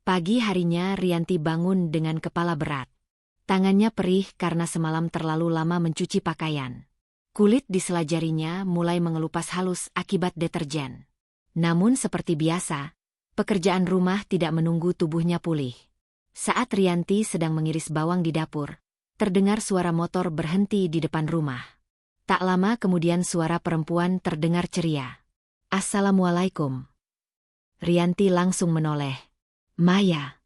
Pagi harinya Rianti bangun dengan kepala berat. Tangannya perih karena semalam terlalu lama mencuci pakaian. Kulit di sela jarinya mulai mengelupas halus akibat deterjen. Namun seperti biasa, pekerjaan rumah tidak menunggu tubuhnya pulih. Saat Rianti sedang mengiris bawang di dapur, terdengar suara motor berhenti di depan rumah. Tak lama kemudian suara perempuan terdengar ceria. "Assalamualaikum." Rianti langsung menoleh. "Maya."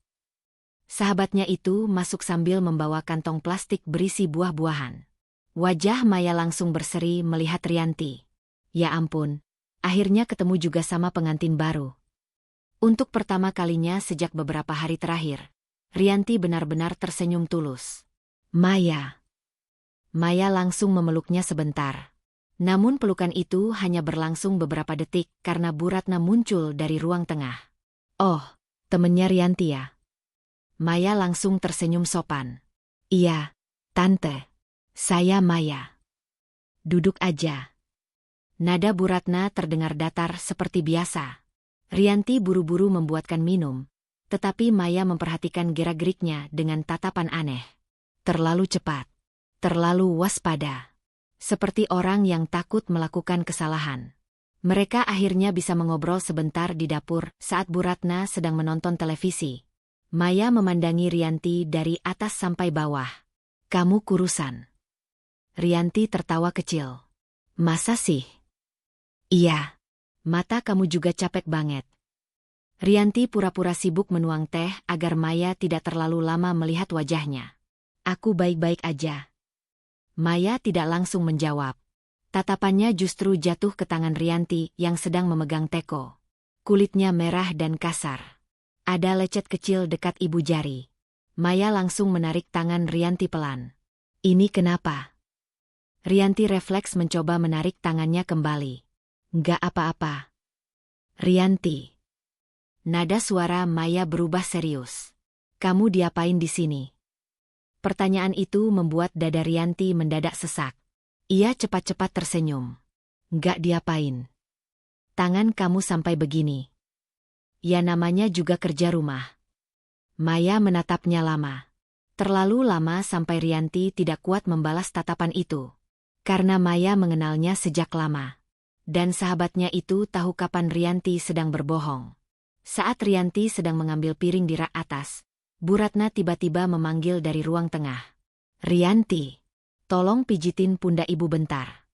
Sahabatnya itu masuk sambil membawa kantong plastik berisi buah-buahan. Wajah Maya langsung berseri melihat Rianti. Ya ampun, akhirnya ketemu juga sama pengantin baru. Untuk pertama kalinya sejak beberapa hari terakhir, Rianti benar-benar tersenyum tulus. "Maya." Maya langsung memeluknya sebentar. Namun pelukan itu hanya berlangsung beberapa detik karena Bu Ratna muncul dari ruang tengah. "Oh, temennya Rianti ya?" Maya langsung tersenyum sopan. "Iya, Tante. Saya Maya. Duduk aja." Nada Bu Ratna terdengar datar seperti biasa. Rianti buru-buru membuatkan minum, tetapi Maya memperhatikan gerak-geriknya dengan tatapan aneh. Terlalu cepat. Terlalu waspada. Seperti orang yang takut melakukan kesalahan. Mereka akhirnya bisa mengobrol sebentar di dapur saat Bu Ratna sedang menonton televisi. Maya memandangi Rianti dari atas sampai bawah. "Kamu kurusan." Rianti tertawa kecil. "Masa sih?" "Iya. Mata kamu juga capek banget." Rianti pura-pura sibuk menuang teh agar Maya tidak terlalu lama melihat wajahnya. "Aku baik-baik aja." Maya tidak langsung menjawab. Tatapannya justru jatuh ke tangan Rianti yang sedang memegang teko. Kulitnya merah dan kasar. Ada lecet kecil dekat ibu jari. Maya langsung menarik tangan Rianti pelan. "Ini kenapa?" Rianti refleks mencoba menarik tangannya kembali. "Nggak apa-apa." "Rianti." Nada suara Maya berubah serius. "Kamu diapain di sini?" Pertanyaan itu membuat dada Rianti mendadak sesak. Ia cepat-cepat tersenyum. "Nggak diapain. Tangan kamu sampai begini. Ya namanya juga kerja rumah." Maya menatapnya lama. Terlalu lama sampai Rianti tidak kuat membalas tatapan itu. Karena Maya mengenalnya sejak lama. Dan sahabatnya itu tahu kapan Rianti sedang berbohong. Saat Rianti sedang mengambil piring di rak atas, Bu Ratna tiba-tiba memanggil dari ruang tengah. "Rianti, tolong pijitin pundak ibu bentar."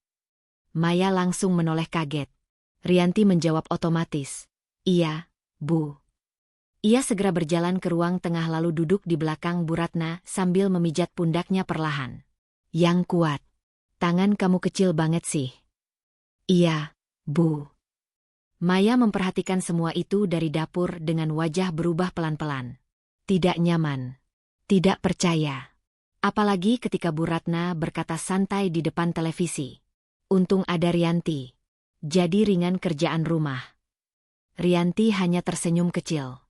Maya langsung menoleh kaget. Rianti menjawab otomatis. "Iya, Bu." Ia segera berjalan ke ruang tengah lalu duduk di belakang Bu Ratna sambil memijat pundaknya perlahan. "Yang kuat. Tangan kamu kecil banget sih." "Iya, Bu." Maya memperhatikan semua itu dari dapur dengan wajah berubah pelan-pelan. Tidak nyaman. Tidak percaya. Apalagi ketika Bu Ratna berkata santai di depan televisi. "Untung ada Rianti. Jadi ringan kerjaan rumah." Rianti hanya tersenyum kecil.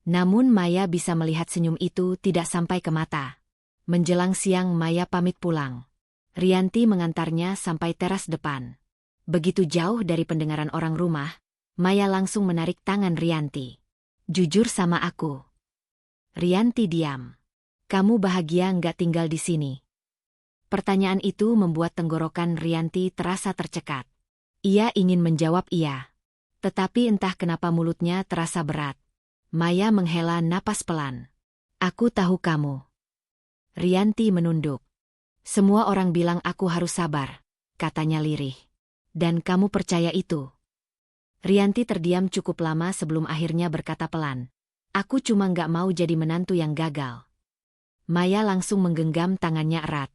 Namun Maya bisa melihat senyum itu tidak sampai ke mata. Menjelang siang Maya pamit pulang. Rianti mengantarnya sampai teras depan. Begitu jauh dari pendengaran orang rumah, Maya langsung menarik tangan Rianti. "Jujur sama aku." Rianti diam. "Kamu bahagia nggak tinggal di sini?" Pertanyaan itu membuat tenggorokan Rianti terasa tercekat. Ia ingin menjawab iya. Tetapi entah kenapa mulutnya terasa berat. Maya menghela napas pelan. "Aku tahu kamu." Rianti menunduk. "Semua orang bilang aku harus sabar," katanya lirih. "Dan kamu percaya itu?" Rianti terdiam cukup lama sebelum akhirnya berkata pelan. "Aku cuma nggak mau jadi menantu yang gagal." Maya langsung menggenggam tangannya erat.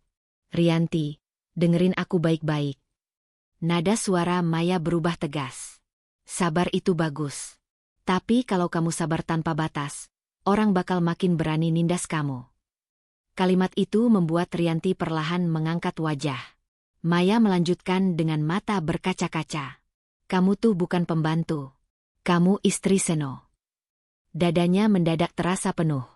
"Rianti, dengerin aku baik-baik." Nada suara Maya berubah tegas. "Sabar itu bagus. Tapi kalau kamu sabar tanpa batas, orang bakal makin berani nindas kamu. Kalimat itu membuat Rianti perlahan mengangkat wajah. Maya melanjutkan dengan mata berkaca-kaca. Kamu tuh bukan pembantu. Kamu istri Seno. Dadanya mendadak terasa penuh.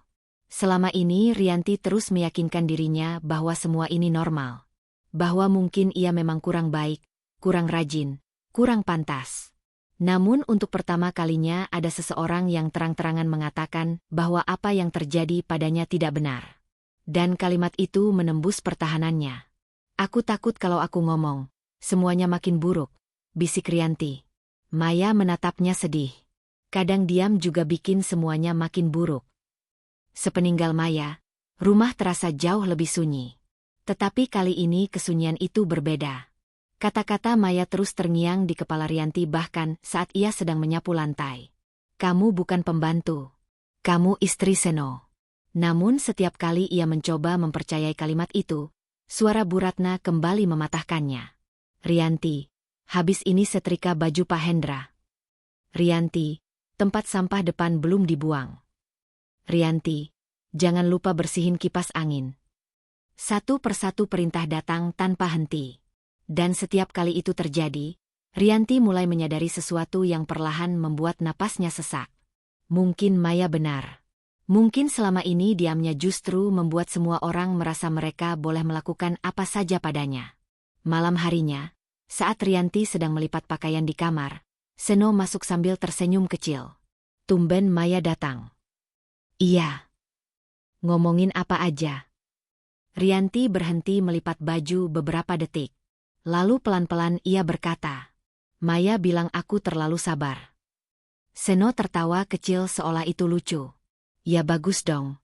Selama ini Rianti terus meyakinkan dirinya bahwa semua ini normal. Bahwa mungkin ia memang kurang baik, kurang rajin, kurang pantas. Namun untuk pertama kalinya ada seseorang yang terang-terangan mengatakan bahwa apa yang terjadi padanya tidak benar. Dan kalimat itu menembus pertahanannya. Aku takut kalau aku ngomong, semuanya makin buruk, bisik Rianti. Maya menatapnya sedih. Kadang diam juga bikin semuanya makin buruk. Sepeninggal Maya, rumah terasa jauh lebih sunyi. Tetapi kali ini kesunyian itu berbeda. Kata-kata Maya terus terngiang di kepala Rianti bahkan saat ia sedang menyapu lantai. Kamu bukan pembantu. Kamu istri Seno. Namun setiap kali ia mencoba mempercayai kalimat itu, suara Bu Ratna kembali mematahkannya. Rianti, habis ini setrika baju Pak Hendra. Rianti, tempat sampah depan belum dibuang. Rianti, jangan lupa bersihin kipas angin. Satu persatu perintah datang tanpa henti. Dan setiap kali itu terjadi, Rianti mulai menyadari sesuatu yang perlahan membuat napasnya sesak. Mungkin Maya benar. Mungkin selama ini diamnya justru membuat semua orang merasa mereka boleh melakukan apa saja padanya. Malam harinya, saat Rianti sedang melipat pakaian di kamar, Seno masuk sambil tersenyum kecil. Tumben Maya datang. Iya. Ngomongin apa aja? Rianti berhenti melipat baju beberapa detik. Lalu pelan-pelan ia berkata, Maya bilang aku terlalu sabar. Seno tertawa kecil seolah itu lucu. Ya bagus dong.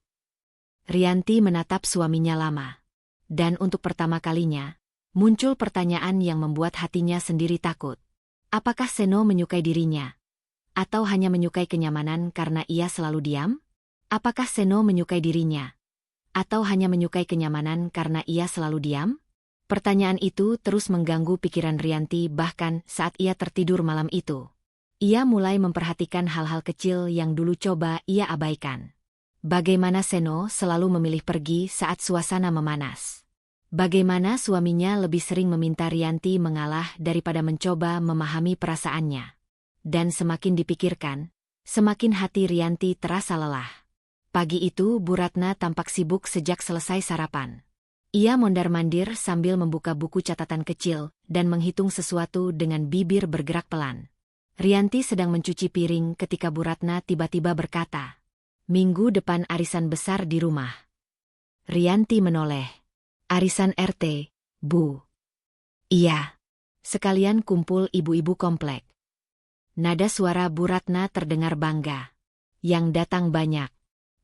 Rianti menatap suaminya lama. Dan untuk pertama kalinya, muncul pertanyaan yang membuat hatinya sendiri takut. Apakah Seno menyukai dirinya? Atau hanya menyukai kenyamanan karena ia selalu diam? Apakah Seno menyukai dirinya? Atau hanya menyukai kenyamanan karena ia selalu diam? Pertanyaan itu terus mengganggu pikiran Rianti bahkan saat ia tertidur malam itu. Ia mulai memperhatikan hal-hal kecil yang dulu coba ia abaikan. Bagaimana Seno selalu memilih pergi saat suasana memanas. Bagaimana suaminya lebih sering meminta Rianti mengalah daripada mencoba memahami perasaannya. Dan semakin dipikirkan, semakin hati Rianti terasa lelah. Pagi itu Bu Ratna tampak sibuk sejak selesai sarapan. Ia mondar-mandir sambil membuka buku catatan kecil dan menghitung sesuatu dengan bibir bergerak pelan. Rianti sedang mencuci piring ketika Bu Ratna tiba-tiba berkata, Minggu depan arisan besar di rumah. Rianti menoleh. Arisan RT, Bu. Iya. Sekalian kumpul ibu-ibu komplek. Nada suara Bu Ratna terdengar bangga. Yang datang banyak.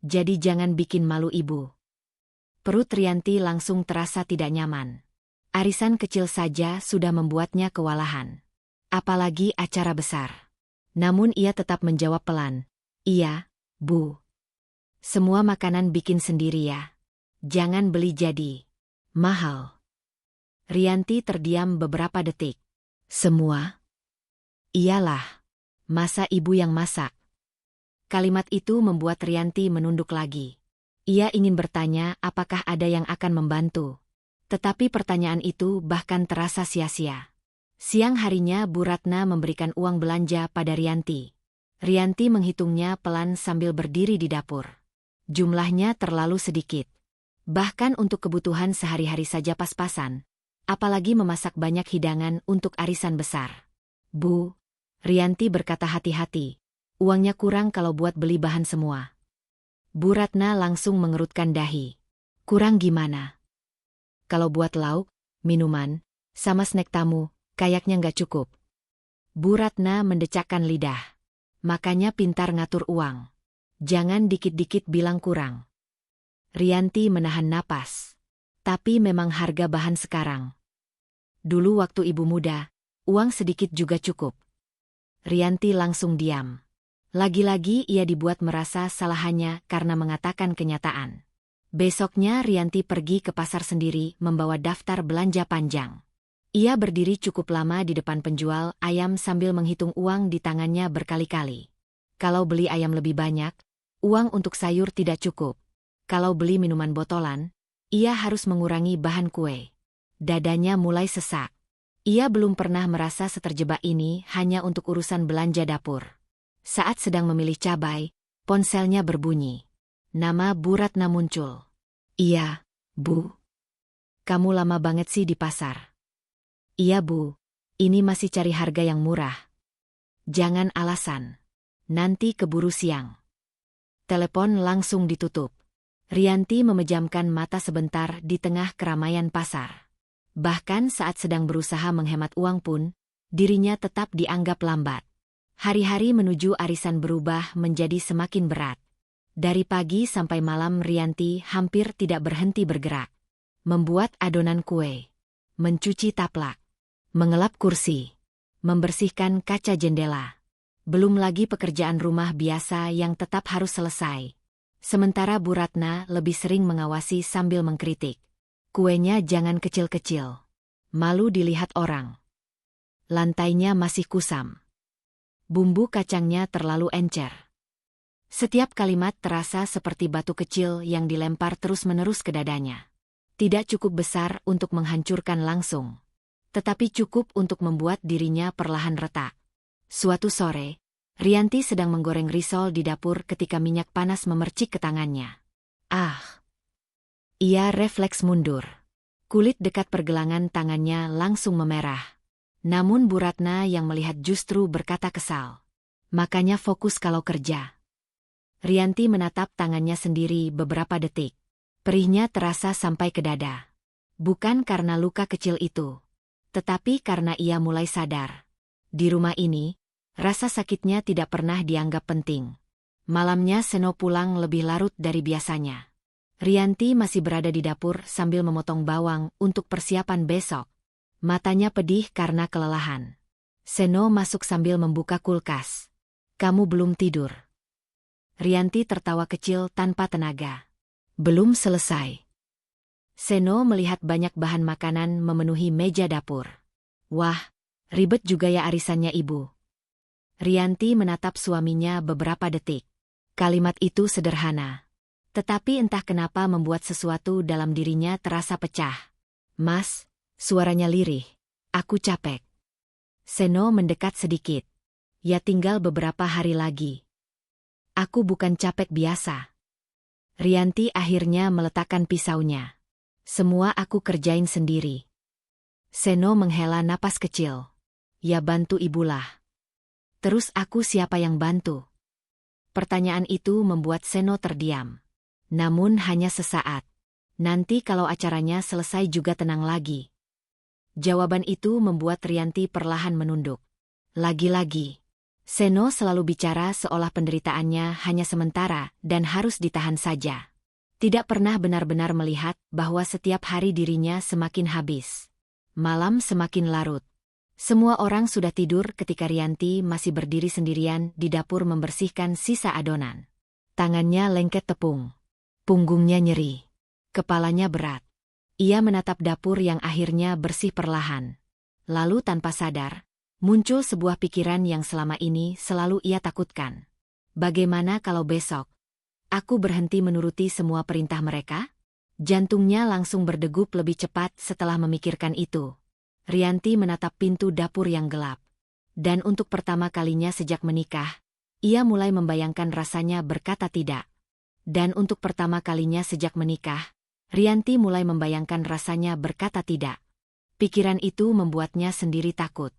Jadi jangan bikin malu ibu. Perut Rianti langsung terasa tidak nyaman. Arisan kecil saja sudah membuatnya kewalahan. Apalagi acara besar. Namun ia tetap menjawab pelan. Iya, Bu. Semua makanan bikin sendiri ya. Jangan beli jadi. Mahal. Rianti terdiam beberapa detik. Semua? Iyalah. Masa ibu yang masak? Kalimat itu membuat Rianti menunduk lagi. Ia ingin bertanya apakah ada yang akan membantu. Tetapi pertanyaan itu bahkan terasa sia-sia. Siang harinya Bu Ratna memberikan uang belanja pada Rianti. Rianti menghitungnya pelan sambil berdiri di dapur. Jumlahnya terlalu sedikit. Bahkan untuk kebutuhan sehari-hari saja pas-pasan. Apalagi memasak banyak hidangan untuk arisan besar. Bu, Rianti berkata hati-hati. Uangnya kurang kalau buat beli bahan semua. Bu Ratna langsung mengerutkan dahi. Kurang gimana? Kalau buat lauk, minuman, sama snack tamu, kayaknya nggak cukup. Bu Ratna mendecakkan lidah. Makanya pintar ngatur uang. Jangan dikit-dikit bilang kurang. Rianti menahan napas. Tapi memang harga bahan sekarang. Dulu waktu ibu muda, uang sedikit juga cukup. Rianti langsung diam. Lagi-lagi ia dibuat merasa salah hanya karena mengatakan kenyataan. Besoknya Rianti pergi ke pasar sendiri membawa daftar belanja panjang. Ia berdiri cukup lama di depan penjual ayam sambil menghitung uang di tangannya berkali-kali. Kalau beli ayam lebih banyak, Uang untuk sayur tidak cukup. Kalau beli minuman botolan, ia harus mengurangi bahan kue. Dadanya mulai sesak. Ia belum pernah merasa seterjebak ini hanya untuk urusan belanja dapur. Saat sedang memilih cabai, ponselnya berbunyi. Nama Bu Ratna muncul. Iya, Bu. Kamu lama banget sih di pasar. Iya, Bu. Ini masih cari harga yang murah. Jangan alasan. Nanti keburu siang. Telepon langsung ditutup. Rianti memejamkan mata sebentar di tengah keramaian pasar. Bahkan saat sedang berusaha menghemat uang pun, dirinya tetap dianggap lambat. Hari-hari menuju arisan berubah menjadi semakin berat. Dari pagi sampai malam Rianti hampir tidak berhenti bergerak. Membuat adonan kue, mencuci taplak, mengelap kursi, membersihkan kaca jendela. Belum lagi pekerjaan rumah biasa yang tetap harus selesai. Sementara Bu Ratna lebih sering mengawasi sambil mengkritik. Kuenya jangan kecil-kecil. Malu dilihat orang. Lantainya masih kusam. Bumbu kacangnya terlalu encer. Setiap kalimat terasa seperti batu kecil yang dilempar terus-menerus ke dadanya. Tidak cukup besar untuk menghancurkan langsung, tetapi cukup untuk membuat dirinya perlahan retak. Suatu sore, Rianti sedang menggoreng risol di dapur ketika minyak panas memercik ke tangannya. Ah! Ia refleks mundur. Kulit dekat pergelangan tangannya langsung memerah. Namun Bu Ratna yang melihat justru berkata kesal. Makanya fokus kalau kerja. Rianti menatap tangannya sendiri beberapa detik. Perihnya terasa sampai ke dada. Bukan karena luka kecil itu, tetapi karena ia mulai sadar. Di rumah ini, rasa sakitnya tidak pernah dianggap penting. Malamnya Seno pulang lebih larut dari biasanya. Rianti masih berada di dapur sambil memotong bawang untuk persiapan besok. Matanya pedih karena kelelahan. Seno masuk sambil membuka kulkas. Kamu belum tidur? Rianti tertawa kecil tanpa tenaga. Belum selesai. Seno melihat banyak bahan makanan memenuhi meja dapur. Wah, ribet juga ya arisannya ibu. Rianti menatap suaminya beberapa detik. Kalimat itu sederhana. Tetapi entah kenapa membuat sesuatu dalam dirinya terasa pecah. Mas, suaranya lirih. Aku capek. Seno mendekat sedikit. Ya tinggal beberapa hari lagi. Aku bukan capek biasa. Rianti akhirnya meletakkan pisaunya. Semua aku kerjain sendiri. Seno menghela napas kecil. Ya bantu ibulah. Terus aku siapa yang bantu? Pertanyaan itu membuat Seno terdiam. Namun hanya sesaat. Nanti kalau acaranya selesai juga tenang lagi. Jawaban itu membuat Rianti perlahan menunduk. Lagi-lagi, Seno selalu bicara seolah penderitaannya hanya sementara dan harus ditahan saja. Tidak pernah benar-benar melihat bahwa setiap hari dirinya semakin habis. Malam semakin larut. Semua orang sudah tidur ketika Rianti masih berdiri sendirian di dapur membersihkan sisa adonan. Tangannya lengket tepung. Punggungnya nyeri. Kepalanya berat. Ia menatap dapur yang akhirnya bersih perlahan. Lalu tanpa sadar, muncul sebuah pikiran yang selama ini selalu ia takutkan. Bagaimana kalau besok aku berhenti menuruti semua perintah mereka? Jantungnya langsung berdegup lebih cepat setelah memikirkan itu. Rianti menatap pintu dapur yang gelap. Dan untuk pertama kalinya sejak menikah, ia mulai membayangkan rasanya berkata tidak. Dan untuk pertama kalinya sejak menikah, Rianti mulai membayangkan rasanya berkata tidak. Pikiran itu membuatnya sendiri takut.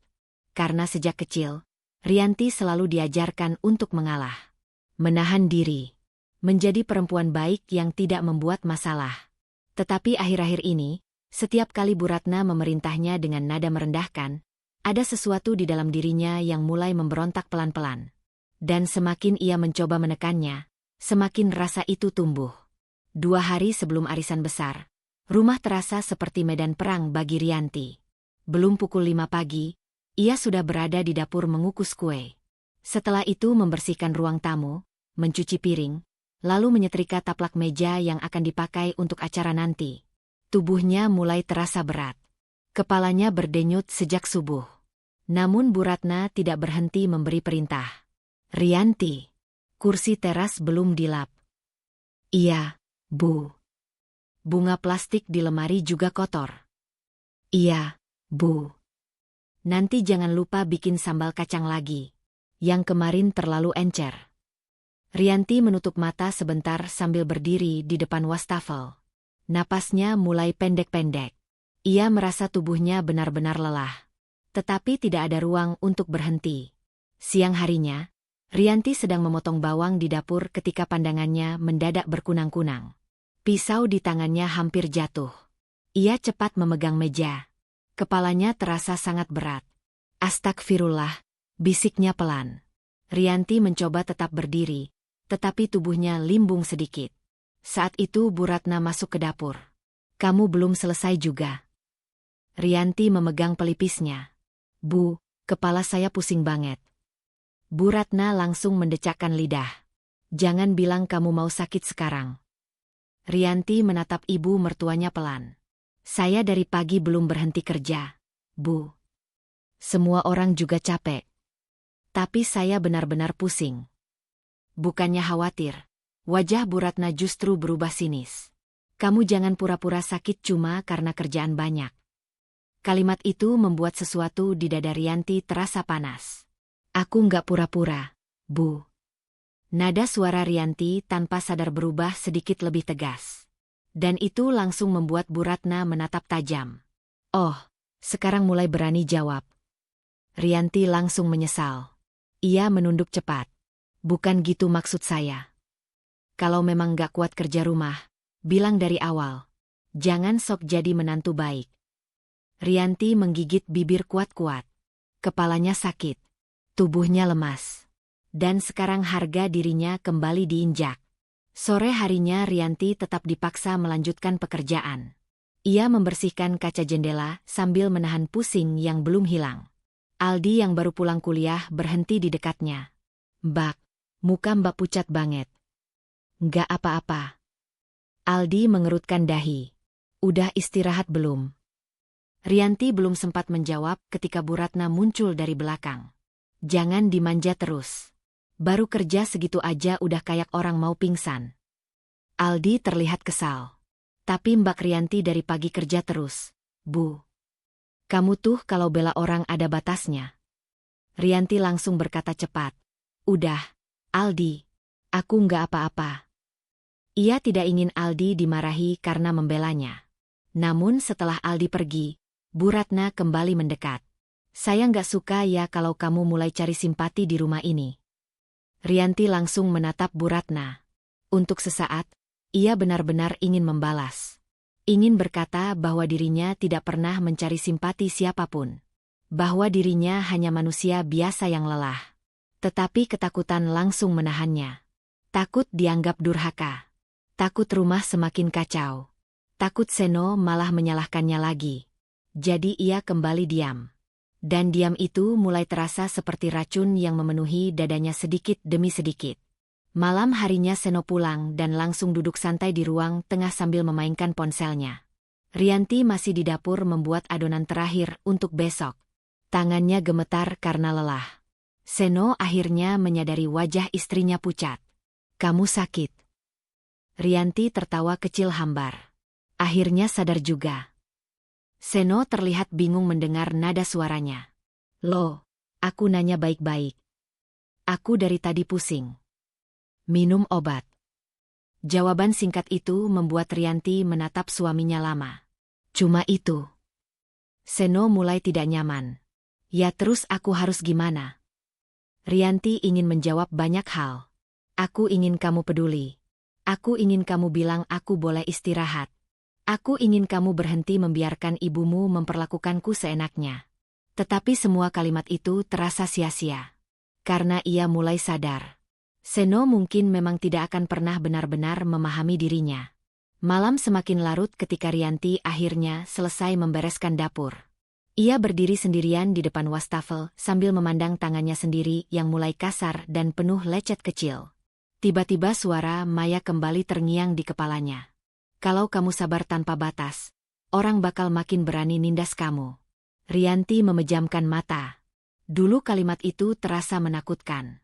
Karena sejak kecil, Rianti selalu diajarkan untuk mengalah. Menahan diri. Menjadi perempuan baik yang tidak membuat masalah. Tetapi akhir-akhir ini, setiap kali Bu Ratna memerintahnya dengan nada merendahkan, ada sesuatu di dalam dirinya yang mulai memberontak pelan-pelan. Dan semakin ia mencoba menekannya, semakin rasa itu tumbuh. 2 hari sebelum arisan besar, rumah terasa seperti medan perang bagi Rianti. Belum pukul 5 pagi, ia sudah berada di dapur mengukus kue. Setelah itu membersihkan ruang tamu, mencuci piring, lalu menyetrika taplak meja yang akan dipakai untuk acara nanti. Tubuhnya mulai terasa berat. Kepalanya berdenyut sejak subuh. Namun Bu Ratna tidak berhenti memberi perintah. Rianti, Kursi teras belum dilap. Iya, Bu. Bunga plastik di lemari juga kotor. Iya, Bu. Nanti jangan lupa bikin sambal kacang lagi. Yang kemarin terlalu encer. Rianti menutup mata sebentar sambil berdiri di depan wastafel. Napasnya mulai pendek-pendek. Ia merasa tubuhnya benar-benar lelah. Tetapi tidak ada ruang untuk berhenti. Siang harinya, Rianti sedang memotong bawang di dapur ketika pandangannya mendadak berkunang-kunang. Pisau di tangannya hampir jatuh. Ia cepat memegang meja. Kepalanya terasa sangat berat. Astagfirullah, bisiknya pelan. Rianti mencoba tetap berdiri, tetapi tubuhnya limbung sedikit. Saat itu Bu Ratna masuk ke dapur. Kamu belum selesai juga. Rianti memegang pelipisnya. Bu, kepala saya pusing banget. Bu Ratna langsung mendecakkan lidah. Jangan bilang kamu mau sakit sekarang. Rianti menatap ibu mertuanya pelan. Saya dari pagi belum berhenti kerja, Bu. Semua orang juga capek. Tapi saya benar-benar pusing. Bukannya khawatir, wajah Bu Ratna justru berubah sinis. Kamu jangan pura-pura sakit cuma karena kerjaan banyak. Kalimat itu membuat sesuatu di dada Rianti terasa panas. Aku nggak pura-pura, Bu. Nada suara Rianti tanpa sadar berubah sedikit lebih tegas. Dan itu langsung membuat Bu Ratna menatap tajam. Oh, sekarang mulai berani jawab. Rianti langsung menyesal. Ia menunduk cepat. Bukan gitu maksud saya. Kalau memang gak kuat kerja rumah, bilang dari awal. Jangan sok jadi menantu baik. Rianti menggigit bibir kuat-kuat. Kepalanya sakit. Tubuhnya lemas. Dan sekarang harga dirinya kembali diinjak. Sore harinya Rianti tetap dipaksa melanjutkan pekerjaan. Ia membersihkan kaca jendela sambil menahan pusing yang belum hilang. Aldi yang baru pulang kuliah berhenti di dekatnya. Mbak, muka Mbak pucat banget. Nggak apa-apa. Aldi mengerutkan dahi. Udah istirahat belum? Rianti belum sempat menjawab ketika Bu Ratna muncul dari belakang. Jangan dimanja terus. Baru kerja segitu aja udah kayak orang mau pingsan. Aldi terlihat kesal. Tapi Mbak Rianti dari pagi kerja terus. Bu. Kamu tuh kalau bela orang ada batasnya. Rianti langsung berkata cepat. Udah, Aldi. Aku nggak apa-apa. Ia tidak ingin Aldi dimarahi karena membelanya. Namun setelah Aldi pergi, Bu Ratna kembali mendekat. Saya nggak suka ya kalau kamu mulai cari simpati di rumah ini. Rianti langsung menatap Bu Ratna. Untuk sesaat, ia benar-benar ingin membalas. Ingin berkata bahwa dirinya tidak pernah mencari simpati siapapun. Bahwa dirinya hanya manusia biasa yang lelah. Tetapi ketakutan langsung menahannya. Takut dianggap durhaka. Takut rumah semakin kacau. Takut Seno malah menyalahkannya lagi. Jadi ia kembali diam. Dan diam itu mulai terasa seperti racun yang memenuhi dadanya sedikit demi sedikit. Malam harinya Seno pulang dan langsung duduk santai di ruang tengah sambil memainkan ponselnya. Rianti masih di dapur membuat adonan terakhir untuk besok. Tangannya gemetar karena lelah. Seno akhirnya menyadari wajah istrinya pucat. Kamu sakit. Rianti tertawa kecil hambar. Akhirnya sadar juga. Seno terlihat bingung mendengar nada suaranya. Loh, aku nanya baik-baik. Aku dari tadi pusing. Minum obat. Jawaban singkat itu membuat Rianti menatap suaminya lama. Cuma itu. Seno mulai tidak nyaman. Ya terus aku harus gimana? Rianti ingin menjawab banyak hal. Aku ingin kamu peduli. Aku ingin kamu bilang aku boleh istirahat. Aku ingin kamu berhenti membiarkan ibumu memperlakukanku seenaknya. Tetapi semua kalimat itu terasa sia-sia. Karena ia mulai sadar. Seno mungkin memang tidak akan pernah benar-benar memahami dirinya. Malam semakin larut ketika Rianti akhirnya selesai membereskan dapur. Ia berdiri sendirian di depan wastafel sambil memandang tangannya sendiri yang mulai kasar dan penuh lecet kecil. Tiba-tiba suara Maya kembali terngiang di kepalanya. Kalau kamu sabar tanpa batas, orang bakal makin berani nindas kamu. Rianti memejamkan mata. Dulu kalimat itu terasa menakutkan.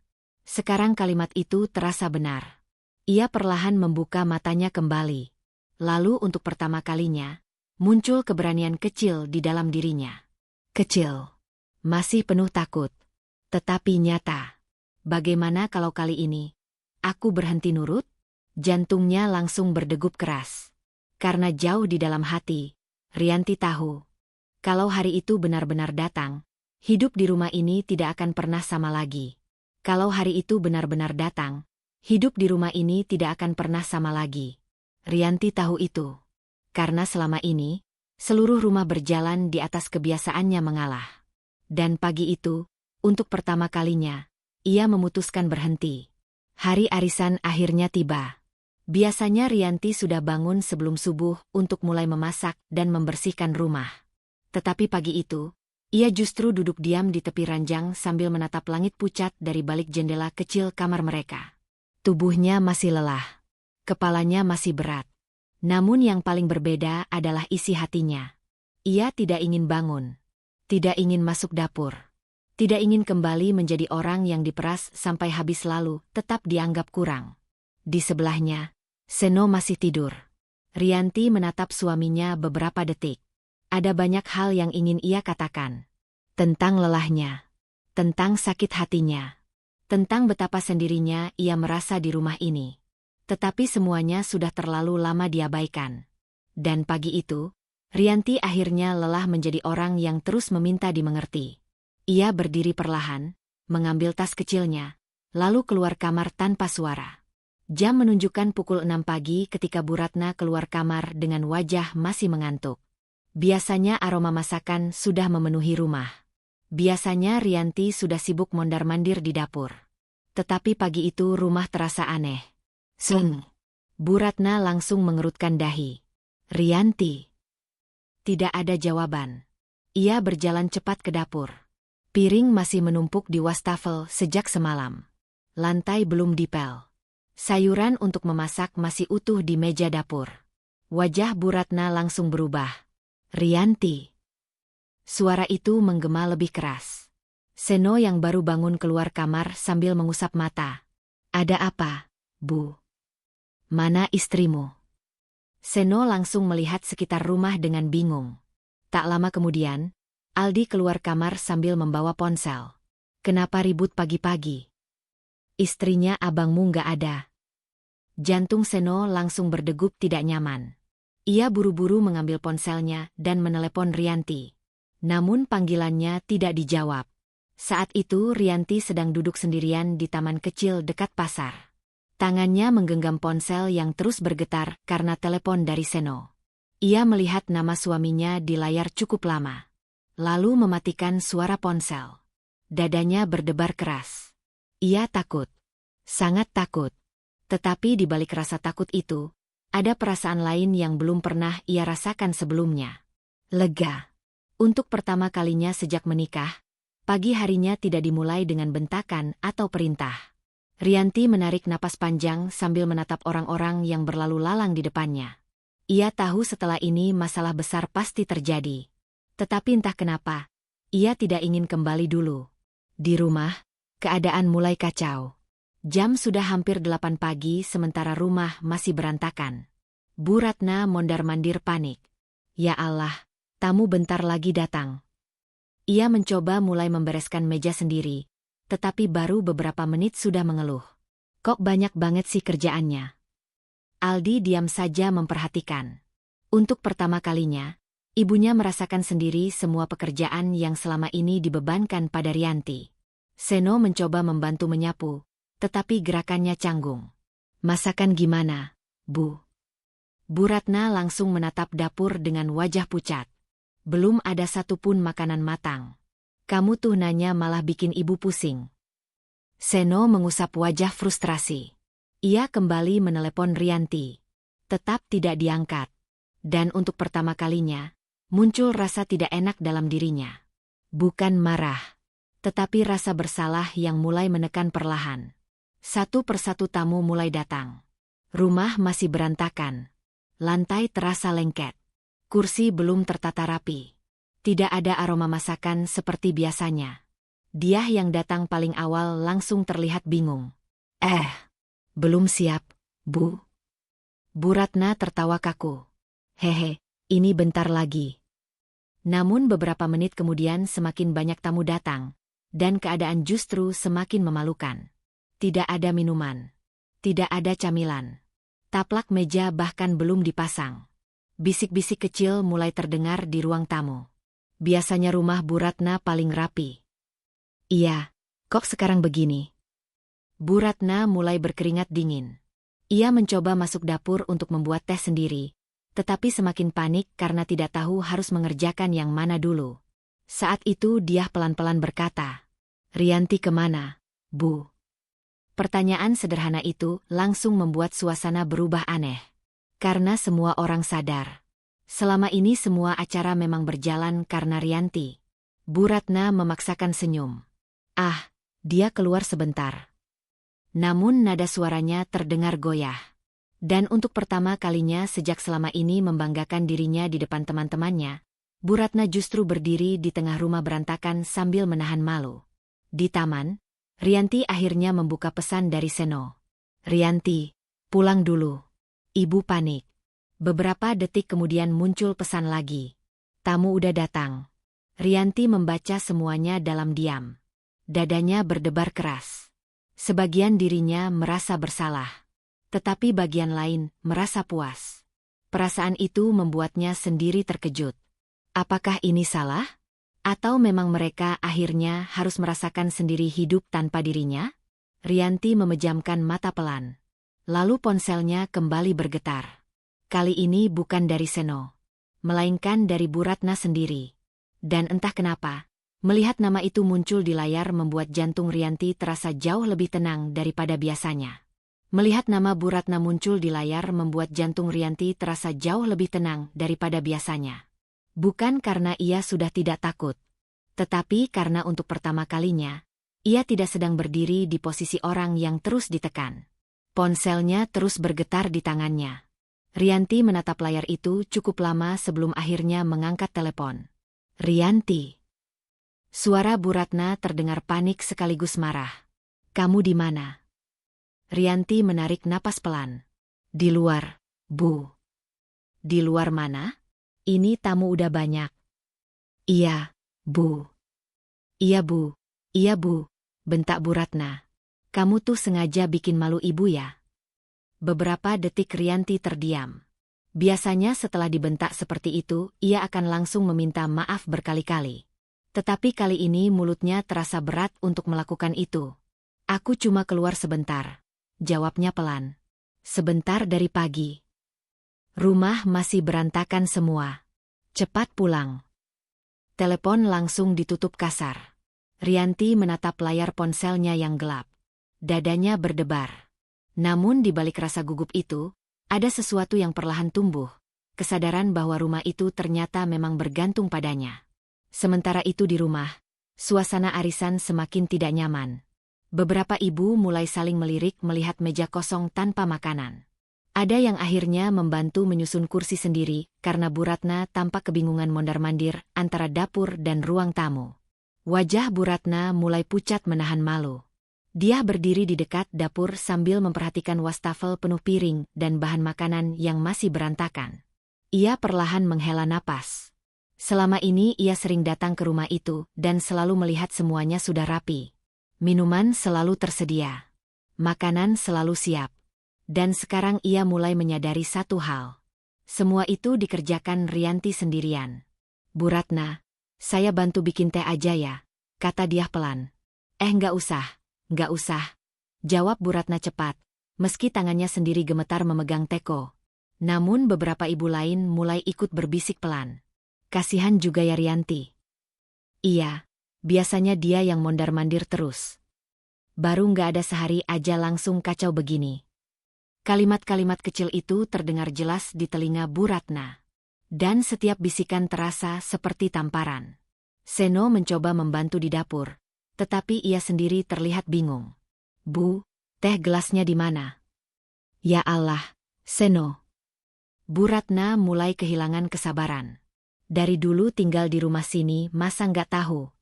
Sekarang kalimat itu terasa benar. Ia perlahan membuka matanya kembali. Lalu untuk pertama kalinya, muncul keberanian kecil di dalam dirinya. Kecil. Masih penuh takut. Tetapi nyata. Bagaimana kalau kali ini aku berhenti nurut? Jantungnya langsung berdegup keras. Karena jauh di dalam hati, Rianti tahu. Kalau hari itu benar-benar datang, hidup di rumah ini tidak akan pernah sama lagi. Kalau hari itu benar-benar datang, hidup di rumah ini tidak akan pernah sama lagi. Rianti tahu itu. Karena selama ini, seluruh rumah berjalan di atas kebiasaannya mengalah. Dan pagi itu, untuk pertama kalinya, ia memutuskan berhenti. Hari arisan akhirnya tiba. Biasanya Rianti sudah bangun sebelum subuh untuk mulai memasak dan membersihkan rumah. Tetapi pagi itu, ia justru duduk diam di tepi ranjang sambil menatap langit pucat dari balik jendela kecil kamar mereka. Tubuhnya masih lelah. Kepalanya masih berat. Namun yang paling berbeda adalah isi hatinya. Ia tidak ingin bangun. Tidak ingin masuk dapur. Tidak ingin kembali menjadi orang yang diperas sampai habis lalu tetap dianggap kurang. Di sebelahnya, Seno masih tidur. Rianti menatap suaminya beberapa detik. Ada banyak hal yang ingin ia katakan. Tentang lelahnya. Tentang sakit hatinya. Tentang betapa sendirinya ia merasa di rumah ini. Tetapi semuanya sudah terlalu lama diabaikan. Dan pagi itu, Rianti akhirnya lelah menjadi orang yang terus meminta dimengerti. Ia berdiri perlahan, mengambil tas kecilnya, lalu keluar kamar tanpa suara. Jam menunjukkan pukul 6 pagi ketika Bu Ratna keluar kamar dengan wajah masih mengantuk. Biasanya aroma masakan sudah memenuhi rumah. Biasanya Rianti sudah sibuk mondar-mandir di dapur. Tetapi pagi itu rumah terasa aneh. Seng. Bu Ratna langsung mengerutkan dahi. Rianti. Tidak ada jawaban. Ia berjalan cepat ke dapur. Piring masih menumpuk di wastafel sejak semalam. Lantai belum dipel. Sayuran untuk memasak masih utuh di meja dapur. Wajah Bu Ratna langsung berubah. Rianti. Suara itu menggema lebih keras. Seno yang baru bangun keluar kamar sambil mengusap mata. Ada apa, Bu? Mana istrimu? Seno langsung melihat sekitar rumah dengan bingung. Tak lama kemudian, Aldi keluar kamar sambil membawa ponsel. Kenapa ribut pagi-pagi? Istrinya abangmu nggak ada. Jantung Seno langsung berdegup tidak nyaman. Ia buru-buru mengambil ponselnya dan menelepon Rianti. Namun panggilannya tidak dijawab. Saat itu Rianti sedang duduk sendirian di taman kecil dekat pasar. Tangannya menggenggam ponsel yang terus bergetar karena telepon dari Seno. Ia melihat nama suaminya di layar cukup lama. Lalu mematikan suara ponsel. Dadanya berdebar keras. Ia takut. Sangat takut. Tetapi di balik rasa takut itu, ada perasaan lain yang belum pernah ia rasakan sebelumnya. Lega. Untuk pertama kalinya sejak menikah, pagi harinya tidak dimulai dengan bentakan atau perintah. Rianti menarik napas panjang sambil menatap orang-orang yang berlalu lalang di depannya. Ia tahu setelah ini masalah besar pasti terjadi. Tetapi entah kenapa, ia tidak ingin kembali dulu. Di rumah, keadaan mulai kacau. Jam sudah hampir 8 pagi sementara rumah masih berantakan. Bu Ratna mondar-mandir panik. Ya Allah, tamu bentar lagi datang. Ia mencoba mulai membereskan meja sendiri, tetapi baru beberapa menit sudah mengeluh. Kok banyak banget sih kerjaannya? Aldi diam saja memperhatikan. Untuk pertama kalinya, ibunya merasakan sendiri semua pekerjaan yang selama ini dibebankan pada Rianti. Seno mencoba membantu menyapu, tetapi gerakannya canggung. Masakan gimana, Bu? Bu Ratna langsung menatap dapur dengan wajah pucat. Belum ada satupun makanan matang. Kamu tuh nanya malah bikin ibu pusing. Seno mengusap wajah frustrasi. Ia kembali menelepon Rianti. Tetap tidak diangkat. Dan untuk pertama kalinya, muncul rasa tidak enak dalam dirinya. Bukan marah, tetapi rasa bersalah yang mulai menekan perlahan. Satu persatu tamu mulai datang. Rumah masih berantakan. Lantai terasa lengket. Kursi belum tertata rapi. Tidak ada aroma masakan seperti biasanya. Dia yang datang paling awal langsung terlihat bingung. Belum siap, Bu. Bu Ratna tertawa kaku. Hehe, ini bentar lagi. Namun beberapa menit kemudian semakin banyak tamu datang, dan keadaan justru semakin memalukan. Tidak ada minuman. Tidak ada camilan. Taplak meja bahkan belum dipasang. Bisik-bisik kecil mulai terdengar di ruang tamu. Biasanya rumah Bu Ratna paling rapi. Iya, kok sekarang begini? Bu Ratna mulai berkeringat dingin. Ia mencoba masuk dapur untuk membuat teh sendiri, tetapi semakin panik karena tidak tahu harus mengerjakan yang mana dulu. Saat itu dia pelan-pelan berkata, "Rianti kemana, Bu?" Pertanyaan sederhana itu langsung membuat suasana berubah aneh. Karena semua orang sadar. Selama ini semua acara memang berjalan karena Rianti. Bu Ratna memaksakan senyum. Dia keluar sebentar. Namun nada suaranya terdengar goyah. Dan untuk pertama kalinya sejak selama ini membanggakan dirinya di depan teman-temannya, Bu Ratna justru berdiri di tengah rumah berantakan sambil menahan malu. Di taman, Rianti akhirnya membuka pesan dari Seno. "Rianti, pulang dulu." Ibu panik. Beberapa detik kemudian muncul pesan lagi. "Tamu udah datang." Rianti membaca semuanya dalam diam. Dadanya berdebar keras. Sebagian dirinya merasa bersalah. Tetapi bagian lain merasa puas. Perasaan itu membuatnya sendiri terkejut. Apakah ini salah? Atau memang mereka akhirnya harus merasakan sendiri hidup tanpa dirinya? Rianti memejamkan mata pelan. Lalu ponselnya kembali bergetar. Kali ini bukan dari Seno, melainkan dari Bu Ratna sendiri. Dan entah kenapa, melihat nama itu muncul di layar membuat jantung Rianti terasa jauh lebih tenang daripada biasanya. Melihat nama Bu Ratna muncul di layar membuat jantung Rianti terasa jauh lebih tenang daripada biasanya. Bukan karena ia sudah tidak takut, tetapi karena untuk pertama kalinya, ia tidak sedang berdiri di posisi orang yang terus ditekan. Ponselnya terus bergetar di tangannya. Rianti menatap layar itu cukup lama sebelum akhirnya mengangkat telepon. "Rianti." Suara Bu Ratna terdengar panik sekaligus marah. "Kamu di mana?" Rianti menarik napas pelan. "Di luar, Bu." "Di luar mana? Ini tamu udah banyak." "Iya, Bu." "Iya, Bu. Iya, Bu," bentak Bu Ratna. "Kamu tuh sengaja bikin malu ibu ya?" Beberapa detik Rianti terdiam. Biasanya setelah dibentak seperti itu, ia akan langsung meminta maaf berkali-kali. Tetapi kali ini mulutnya terasa berat untuk melakukan itu. "Aku cuma keluar sebentar," jawabnya pelan. "Sebentar dari pagi. Rumah masih berantakan semua. Cepat pulang." Telepon langsung ditutup kasar. Rianti menatap layar ponselnya yang gelap. Dadanya berdebar. Namun di balik rasa gugup itu, ada sesuatu yang perlahan tumbuh. Kesadaran bahwa rumah itu ternyata memang bergantung padanya. Sementara itu di rumah, suasana arisan semakin tidak nyaman. Beberapa ibu mulai saling melirik melihat meja kosong tanpa makanan. Ada yang akhirnya membantu menyusun kursi sendiri, karena Bu Ratna tampak kebingungan mondar-mandir antara dapur dan ruang tamu. Wajah Bu Ratna mulai pucat menahan malu. Dia berdiri di dekat dapur sambil memperhatikan wastafel penuh piring dan bahan makanan yang masih berantakan. Ia perlahan menghela napas. Selama ini ia sering datang ke rumah itu dan selalu melihat semuanya sudah rapi. Minuman selalu tersedia. Makanan selalu siap. Dan sekarang ia mulai menyadari satu hal. Semua itu dikerjakan Rianti sendirian. "Bu Ratna, saya bantu bikin teh aja ya," kata dia pelan. Nggak usah," jawab Bu Ratna cepat, meski tangannya sendiri gemetar memegang teko. Namun beberapa ibu lain mulai ikut berbisik pelan. "Kasihan juga ya Rianti." "Iya, biasanya dia yang mondar-mandir terus. Baru nggak ada sehari aja langsung kacau begini." Kalimat-kalimat kecil itu terdengar jelas di telinga Bu Ratna. Dan setiap bisikan terasa seperti tamparan. Seno mencoba membantu di dapur, tetapi ia sendiri terlihat bingung. "Bu, teh gelasnya di mana?" "Ya Allah, Seno." Bu Ratna mulai kehilangan kesabaran. Dari dulu tinggal di rumah sini masa nggak tahu.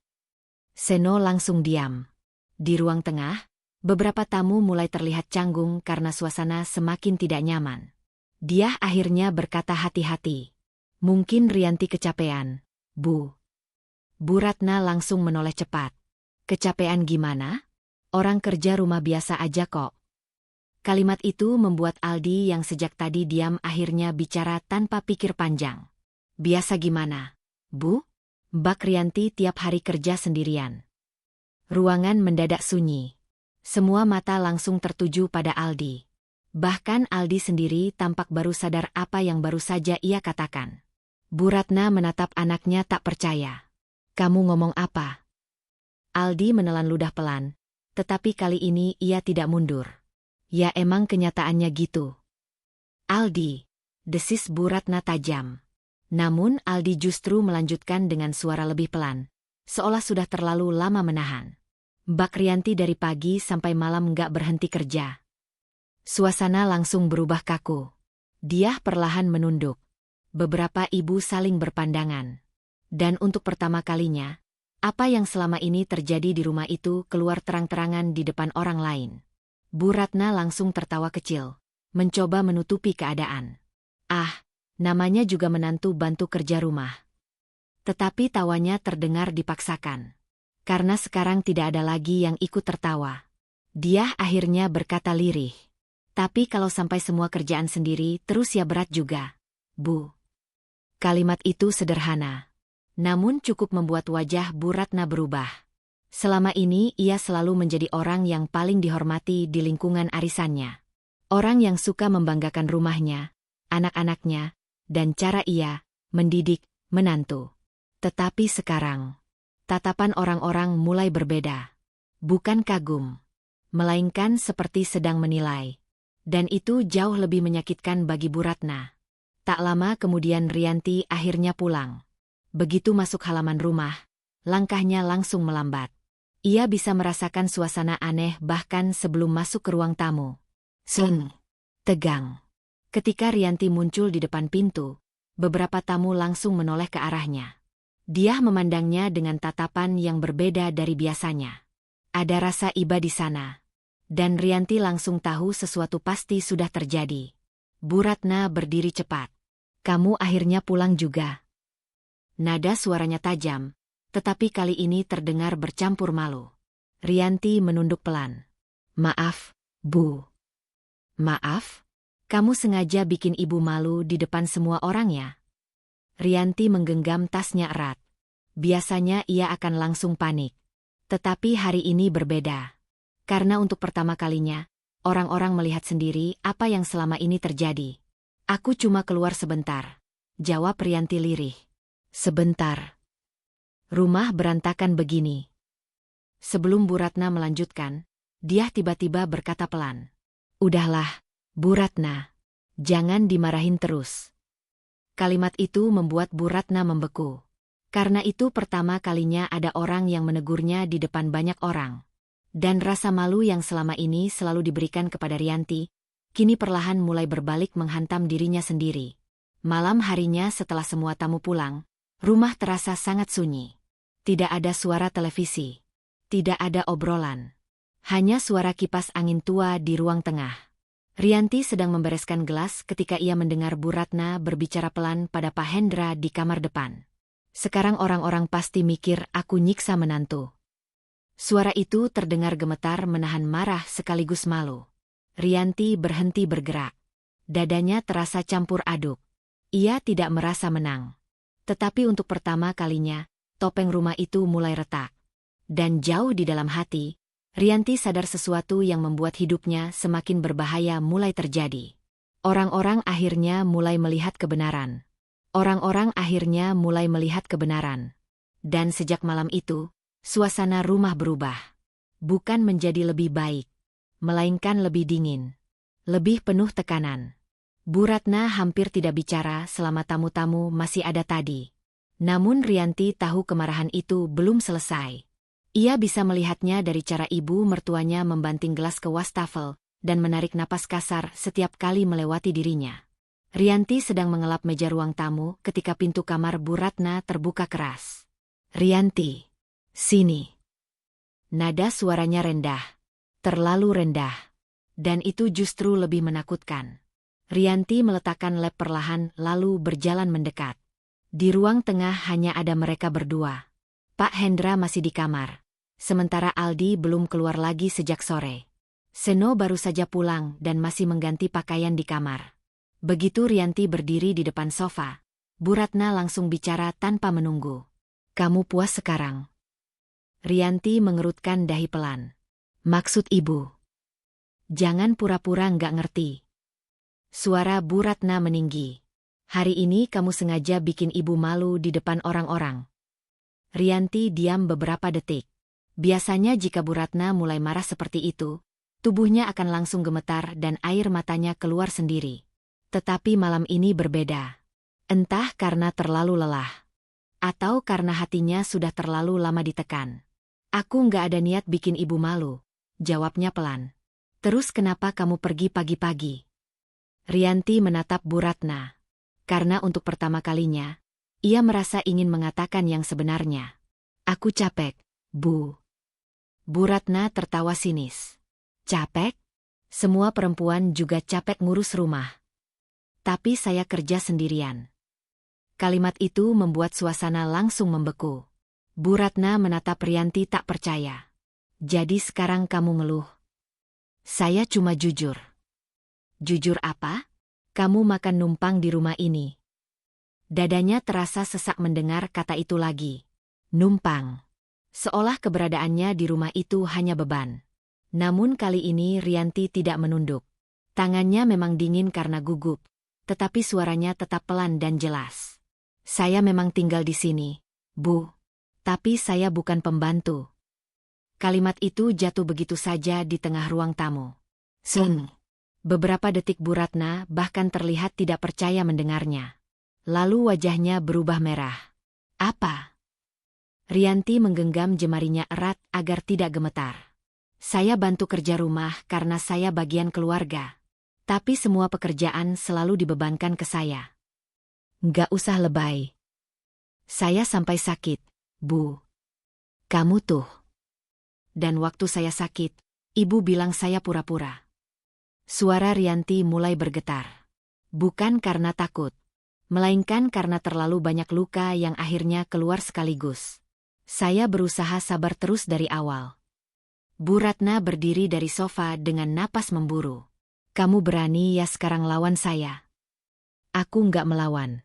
Seno langsung diam. Di ruang tengah, beberapa tamu mulai terlihat canggung karena suasana semakin tidak nyaman. Dia akhirnya berkata hati-hati. Mungkin Rianti kecapean, Bu. Bu Ratna langsung menoleh cepat. Kecapean gimana? Orang kerja rumah biasa aja kok. Kalimat itu membuat Aldi yang sejak tadi diam akhirnya bicara tanpa pikir panjang. Biasa gimana, Bu? Mbak Rianti tiap hari kerja sendirian. Ruangan mendadak sunyi. Semua mata langsung tertuju pada Aldi. Bahkan Aldi sendiri tampak baru sadar apa yang baru saja ia katakan. Bu Ratna menatap anaknya tak percaya. Kamu ngomong apa? Aldi menelan ludah pelan, tetapi kali ini ia tidak mundur. Ya emang kenyataannya gitu. Aldi, desis Bu Ratna tajam. Namun Aldi justru melanjutkan dengan suara lebih pelan, seolah sudah terlalu lama menahan. Mbak Rianti dari pagi sampai malam nggak berhenti kerja. Suasana langsung berubah kaku. Dia perlahan menunduk. Beberapa ibu saling berpandangan. Dan untuk pertama kalinya, apa yang selama ini terjadi di rumah itu keluar terang-terangan di depan orang lain. Bu Ratna langsung tertawa kecil, mencoba menutupi keadaan. Ah, namanya juga menantu bantu kerja rumah. Tetapi tawanya terdengar dipaksakan. Karena sekarang tidak ada lagi yang ikut tertawa. Dia akhirnya berkata lirih. Tapi kalau sampai semua kerjaan sendiri terus ya berat juga, Bu. Kalimat itu sederhana. Namun cukup membuat wajah Bu Ratna berubah. Selama ini ia selalu menjadi orang yang paling dihormati di lingkungan arisannya. Orang yang suka membanggakan rumahnya, anak-anaknya, dan cara ia mendidik menantu. Tetapi sekarang, tatapan orang-orang mulai berbeda. Bukan kagum, melainkan seperti sedang menilai. Dan itu jauh lebih menyakitkan bagi Bu Ratna. Tak lama kemudian Rianti akhirnya pulang. Begitu masuk halaman rumah, langkahnya langsung melambat. Ia bisa merasakan suasana aneh bahkan sebelum masuk ke ruang tamu. Tegang. Ketika Rianti muncul di depan pintu, beberapa tamu langsung menoleh ke arahnya. Dia memandangnya dengan tatapan yang berbeda dari biasanya. Ada rasa iba di sana. Dan Rianti langsung tahu sesuatu pasti sudah terjadi. Bu Ratna berdiri cepat. Kamu akhirnya pulang juga. Nada suaranya tajam, tetapi kali ini terdengar bercampur malu. Rianti menunduk pelan. Maaf, Bu. Maaf? Kamu sengaja bikin ibu malu di depan semua orang ya? Rianti menggenggam tasnya erat. Biasanya ia akan langsung panik. Tetapi hari ini berbeda. Karena untuk pertama kalinya, orang-orang melihat sendiri apa yang selama ini terjadi. Aku cuma keluar sebentar, jawab Rianti lirih. Sebentar. Rumah berantakan begini. Sebelum Bu Ratna melanjutkan, dia tiba-tiba berkata pelan. Udahlah, Bu Ratna. Jangan dimarahin terus. Kalimat itu membuat Bu Ratna membeku. Karena itu pertama kalinya ada orang yang menegurnya di depan banyak orang. Dan rasa malu yang selama ini selalu diberikan kepada Rianti, kini perlahan mulai berbalik menghantam dirinya sendiri. Malam harinya setelah semua tamu pulang, rumah terasa sangat sunyi. Tidak ada suara televisi. Tidak ada obrolan. Hanya suara kipas angin tua di ruang tengah. Rianti sedang membereskan gelas ketika ia mendengar Bu Ratna berbicara pelan pada Pak Hendra di kamar depan. Sekarang orang-orang pasti mikir aku nyiksa menantu. Suara itu terdengar gemetar menahan marah sekaligus malu. Rianti berhenti bergerak. Dadanya terasa campur aduk. Ia tidak merasa menang. Tetapi untuk pertama kalinya, topeng rumah itu mulai retak. Dan jauh di dalam hati, Rianti sadar sesuatu yang membuat hidupnya semakin berbahaya mulai terjadi. Orang-orang akhirnya mulai melihat kebenaran. Orang-orang akhirnya mulai melihat kebenaran. Dan sejak malam itu, suasana rumah berubah. Bukan menjadi lebih baik, melainkan lebih dingin. Lebih penuh tekanan. Bu Ratna hampir tidak bicara selama tamu-tamu masih ada tadi. Namun Rianti tahu kemarahan itu belum selesai. Ia bisa melihatnya dari cara ibu mertuanya membanting gelas ke wastafel dan menarik napas kasar setiap kali melewati dirinya. Rianti sedang mengelap meja ruang tamu ketika pintu kamar Bu Ratna terbuka keras. Rianti, sini. Nada suaranya rendah. Terlalu rendah. Dan itu justru lebih menakutkan. Rianti meletakkan lap perlahan lalu berjalan mendekat. Di ruang tengah hanya ada mereka berdua. Pak Hendra masih di kamar. Sementara Aldi belum keluar lagi sejak sore. Seno baru saja pulang dan masih mengganti pakaian di kamar. Begitu Rianti berdiri di depan sofa, Bu Ratna langsung bicara tanpa menunggu. "Kamu puas sekarang?" Rianti mengerutkan dahi pelan. "Maksud ibu?" "Jangan pura-pura nggak ngerti." Suara Bu Ratna meninggi. "Hari ini kamu sengaja bikin ibu malu di depan orang-orang." Rianti diam beberapa detik. Biasanya jika Bu Ratna mulai marah seperti itu, tubuhnya akan langsung gemetar dan air matanya keluar sendiri. Tetapi malam ini berbeda. Entah karena terlalu lelah, atau karena hatinya sudah terlalu lama ditekan. "Aku nggak ada niat bikin ibu malu," jawabnya pelan. "Terus kenapa kamu pergi pagi-pagi?" Rianti menatap Bu Ratna. Karena untuk pertama kalinya, ia merasa ingin mengatakan yang sebenarnya. "Aku capek, Bu." Bu Ratna tertawa sinis. "Capek? Semua perempuan juga capek ngurus rumah. Tapi saya kerja sendirian." Kalimat itu membuat suasana langsung membeku. Bu Ratna menatap Rianti tak percaya. "Jadi sekarang kamu ngeluh?" "Saya cuma jujur." "Jujur apa? Kamu makan numpang di rumah ini." Dadanya terasa sesak mendengar kata itu lagi. Numpang. Seolah keberadaannya di rumah itu hanya beban. Namun kali ini Rianti tidak menunduk. Tangannya memang dingin karena gugup, tetapi suaranya tetap pelan dan jelas. "Saya memang tinggal di sini, Bu. Tapi saya bukan pembantu." Kalimat itu jatuh begitu saja di tengah ruang tamu. Seng. Beberapa detik Bu Ratna bahkan terlihat tidak percaya mendengarnya. Lalu wajahnya berubah merah. "Apa?" Rianti menggenggam jemarinya erat agar tidak gemetar. "Saya bantu kerja rumah karena saya bagian keluarga. Tapi semua pekerjaan selalu dibebankan ke saya." "Nggak usah lebay." "Saya sampai sakit, Bu." "Kamu tuh." "Dan waktu saya sakit, ibu bilang saya pura-pura." Suara Rianti mulai bergetar. Bukan karena takut, melainkan karena terlalu banyak luka yang akhirnya keluar sekaligus. "Saya berusaha sabar terus dari awal." Bu Ratna berdiri dari sofa dengan napas memburu. "Kamu berani ya sekarang lawan saya?" "Aku nggak melawan."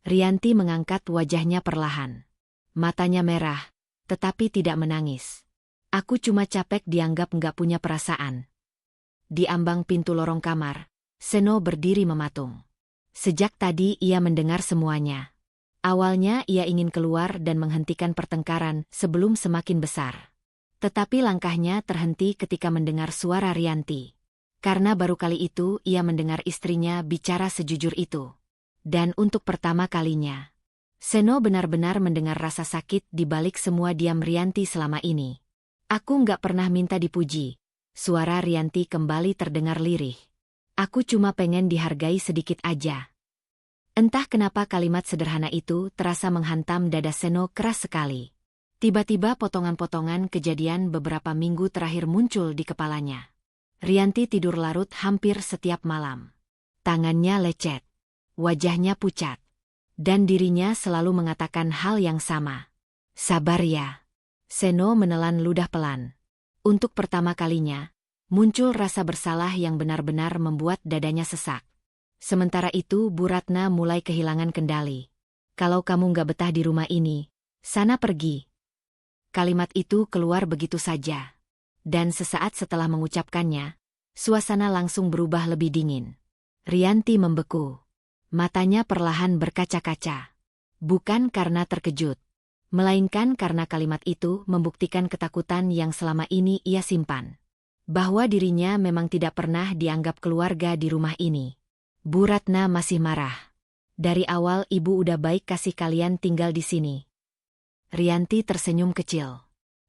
Rianti mengangkat wajahnya perlahan. Matanya merah, tetapi tidak menangis. "Aku cuma capek dianggap nggak punya perasaan." Di ambang pintu lorong kamar, Seno berdiri mematung. Sejak tadi ia mendengar semuanya. Awalnya ia ingin keluar dan menghentikan pertengkaran sebelum semakin besar. Tetapi langkahnya terhenti ketika mendengar suara Rianti. Karena baru kali itu ia mendengar istrinya bicara sejujur itu. Dan untuk pertama kalinya, Seno benar-benar mendengar rasa sakit di balik semua diam Rianti selama ini. "Aku nggak pernah minta dipuji." Suara Rianti kembali terdengar lirih. "Aku cuma pengen dihargai sedikit aja." Entah kenapa kalimat sederhana itu terasa menghantam dada Seno keras sekali. Tiba-tiba potongan-potongan kejadian beberapa minggu terakhir muncul di kepalanya. Rianti tidur larut hampir setiap malam. Tangannya lecet, wajahnya pucat, dan dirinya selalu mengatakan hal yang sama. "Sabar ya." Seno menelan ludah pelan. Untuk pertama kalinya, muncul rasa bersalah yang benar-benar membuat dadanya sesak. Sementara itu Bu Ratna mulai kehilangan kendali. "Kalau kamu nggak betah di rumah ini, sana pergi." Kalimat itu keluar begitu saja. Dan sesaat setelah mengucapkannya, suasana langsung berubah lebih dingin. Rianti membeku. Matanya perlahan berkaca-kaca. Bukan karena terkejut, melainkan karena kalimat itu membuktikan ketakutan yang selama ini ia simpan. Bahwa dirinya memang tidak pernah dianggap keluarga di rumah ini. Bu Ratna masih marah. "Dari awal ibu udah baik kasih kalian tinggal di sini." Rianti tersenyum kecil.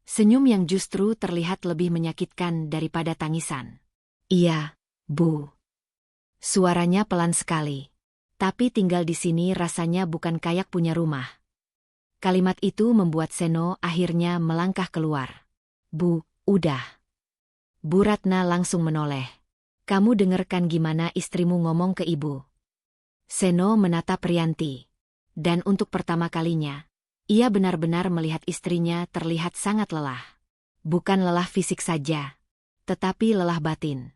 Senyum yang justru terlihat lebih menyakitkan daripada tangisan. "Iya, Bu." Suaranya pelan sekali. "Tapi tinggal di sini rasanya bukan kayak punya rumah." Kalimat itu membuat Seno akhirnya melangkah keluar. Bu, udah. Bu Ratna langsung menoleh. Kamu dengarkan gimana istrimu ngomong ke ibu? Seno menatap Rianti. Dan untuk pertama kalinya, ia benar-benar melihat istrinya terlihat sangat lelah. Bukan lelah fisik saja, tetapi lelah batin.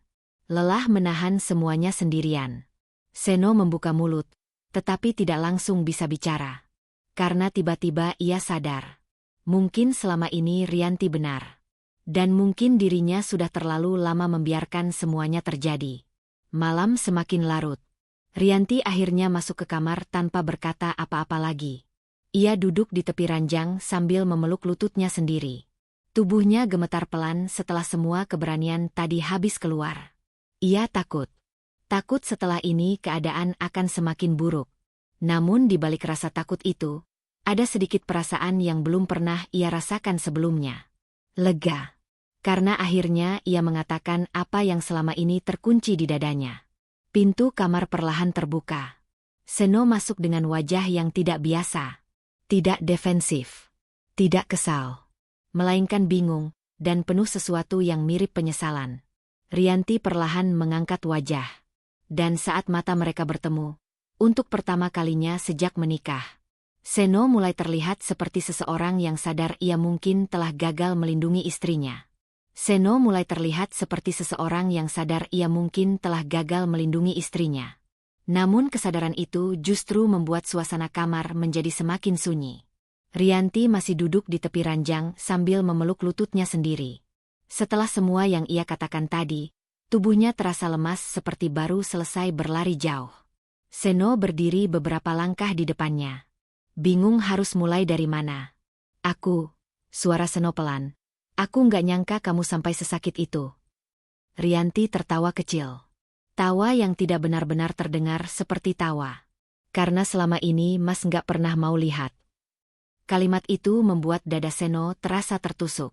Lelah menahan semuanya sendirian. Seno membuka mulut, tetapi tidak langsung bisa bicara. Karena tiba-tiba ia sadar. Mungkin selama ini Rianti benar. Dan mungkin dirinya sudah terlalu lama membiarkan semuanya terjadi. Malam semakin larut. Rianti akhirnya masuk ke kamar tanpa berkata apa-apa lagi. Ia duduk di tepi ranjang sambil memeluk lututnya sendiri. Tubuhnya gemetar pelan setelah semua keberanian tadi habis keluar. Ia takut. Takut setelah ini keadaan akan semakin buruk. Namun di balik rasa takut itu, ada sedikit perasaan yang belum pernah ia rasakan sebelumnya. Lega. Karena akhirnya ia mengatakan apa yang selama ini terkunci di dadanya. Pintu kamar perlahan terbuka. Seno masuk dengan wajah yang tidak biasa. Tidak defensif. Tidak kesal. Melainkan bingung, dan penuh sesuatu yang mirip penyesalan. Rianti perlahan mengangkat wajah. Dan saat mata mereka bertemu, untuk pertama kalinya sejak menikah, Seno mulai terlihat seperti seseorang yang sadar ia mungkin telah gagal melindungi istrinya. Seno mulai terlihat seperti seseorang yang sadar ia mungkin telah gagal melindungi istrinya. Namun kesadaran itu justru membuat suasana kamar menjadi semakin sunyi. Rianti masih duduk di tepi ranjang sambil memeluk lututnya sendiri. Setelah semua yang ia katakan tadi, tubuhnya terasa lemas seperti baru selesai berlari jauh. Seno berdiri beberapa langkah di depannya. Bingung harus mulai dari mana. Suara Seno pelan. Aku nggak nyangka kamu sampai sesakit itu. Rianti tertawa kecil. Tawa yang tidak benar-benar terdengar seperti tawa. Karena selama ini Mas nggak pernah mau lihat. Kalimat itu membuat dada Seno terasa tertusuk.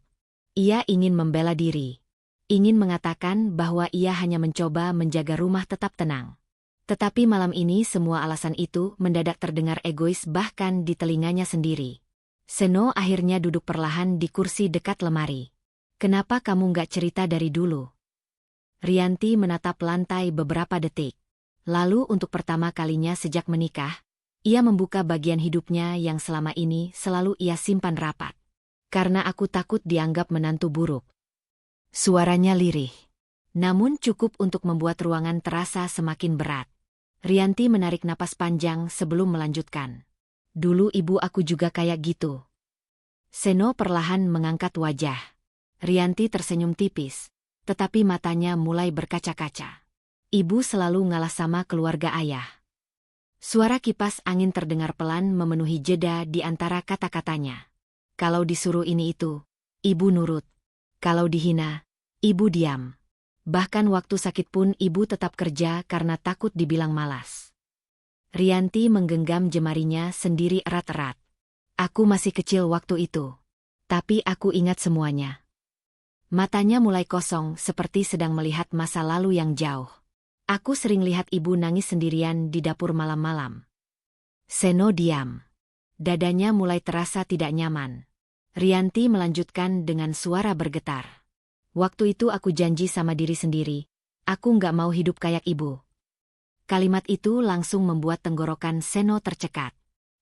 Ia ingin membela diri. Ingin mengatakan bahwa ia hanya mencoba menjaga rumah tetap tenang. Tetapi malam ini semua alasan itu mendadak terdengar egois bahkan di telinganya sendiri. Seno akhirnya duduk perlahan di kursi dekat lemari. Kenapa kamu nggak cerita dari dulu? Rianti menatap lantai beberapa detik. Lalu untuk pertama kalinya sejak menikah, ia membuka bagian hidupnya yang selama ini selalu ia simpan rapat. Karena aku takut dianggap menantu buruk. Suaranya lirih. Namun cukup untuk membuat ruangan terasa semakin berat. Rianti menarik napas panjang sebelum melanjutkan. Dulu ibu aku juga kayak gitu. Seno perlahan mengangkat wajah. Rianti tersenyum tipis, tetapi matanya mulai berkaca-kaca. Ibu selalu ngalah sama keluarga ayah. Suara kipas angin terdengar pelan memenuhi jeda di antara kata-katanya. Kalau disuruh ini itu, ibu nurut. Kalau dihina, ibu diam. Bahkan waktu sakit pun ibu tetap kerja karena takut dibilang malas. Rianti menggenggam jemarinya sendiri erat-erat. Aku masih kecil waktu itu. Tapi aku ingat semuanya. Matanya mulai kosong seperti sedang melihat masa lalu yang jauh. Aku sering lihat ibu nangis sendirian di dapur malam-malam. Seno diam. Dadanya mulai terasa tidak nyaman. Rianti melanjutkan dengan suara bergetar. Waktu itu aku janji sama diri sendiri, aku nggak mau hidup kayak ibu. Kalimat itu langsung membuat tenggorokan Seno tercekat.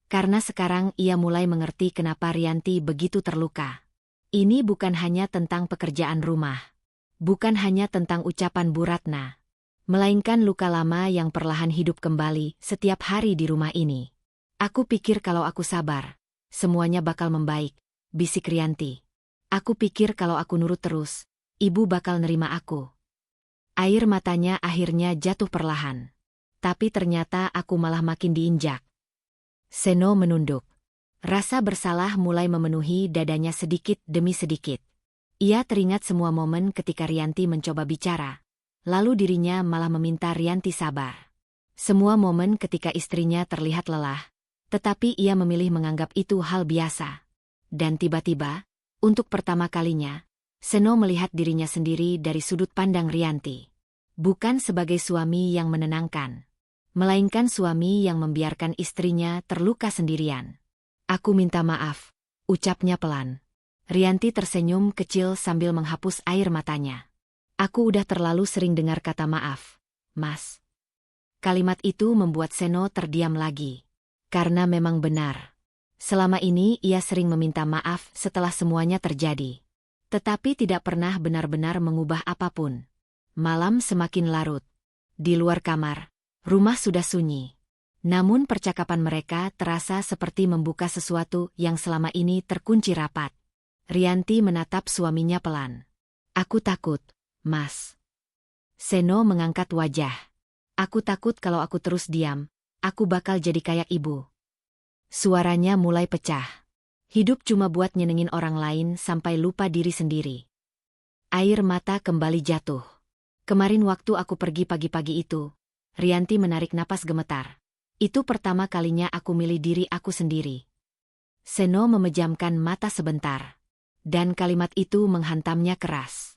Karena sekarang ia mulai mengerti kenapa Rianti begitu terluka. Ini bukan hanya tentang pekerjaan rumah. Bukan hanya tentang ucapan Bu Ratna. Melainkan luka lama yang perlahan hidup kembali setiap hari di rumah ini. Aku pikir kalau aku sabar, semuanya bakal membaik, bisik Rianti. Aku pikir kalau aku nurut terus, ibu bakal nerima aku. Air matanya akhirnya jatuh perlahan. Tapi ternyata aku malah makin diinjak. Seno menunduk. Rasa bersalah mulai memenuhi dadanya sedikit demi sedikit. Ia teringat semua momen ketika Rianti mencoba bicara. Lalu dirinya malah meminta Rianti sabar. Semua momen ketika istrinya terlihat lelah, tetapi ia memilih menganggap itu hal biasa. Dan tiba-tiba, untuk pertama kalinya, Seno melihat dirinya sendiri dari sudut pandang Rianti. Bukan sebagai suami yang menenangkan, melainkan suami yang membiarkan istrinya terluka sendirian. Aku minta maaf, ucapnya pelan. Rianti tersenyum kecil sambil menghapus air matanya. Aku udah terlalu sering dengar kata maaf, Mas. Kalimat itu membuat Seno terdiam lagi. Karena memang benar. Selama ini ia sering meminta maaf setelah semuanya terjadi. Tetapi tidak pernah benar-benar mengubah apapun. Malam semakin larut. Di luar kamar, rumah sudah sunyi. Namun percakapan mereka terasa seperti membuka sesuatu yang selama ini terkunci rapat. Rianti menatap suaminya pelan. Aku takut, Mas. Seno mengangkat wajah. Aku takut kalau aku terus diam, aku bakal jadi kayak ibu. Suaranya mulai pecah. Hidup cuma buat nyenengin orang lain sampai lupa diri sendiri. Air mata kembali jatuh. Kemarin waktu aku pergi pagi-pagi itu, Rianti menarik napas gemetar. Itu pertama kalinya aku milih diri aku sendiri. Seno memejamkan mata sebentar. Dan kalimat itu menghantamnya keras.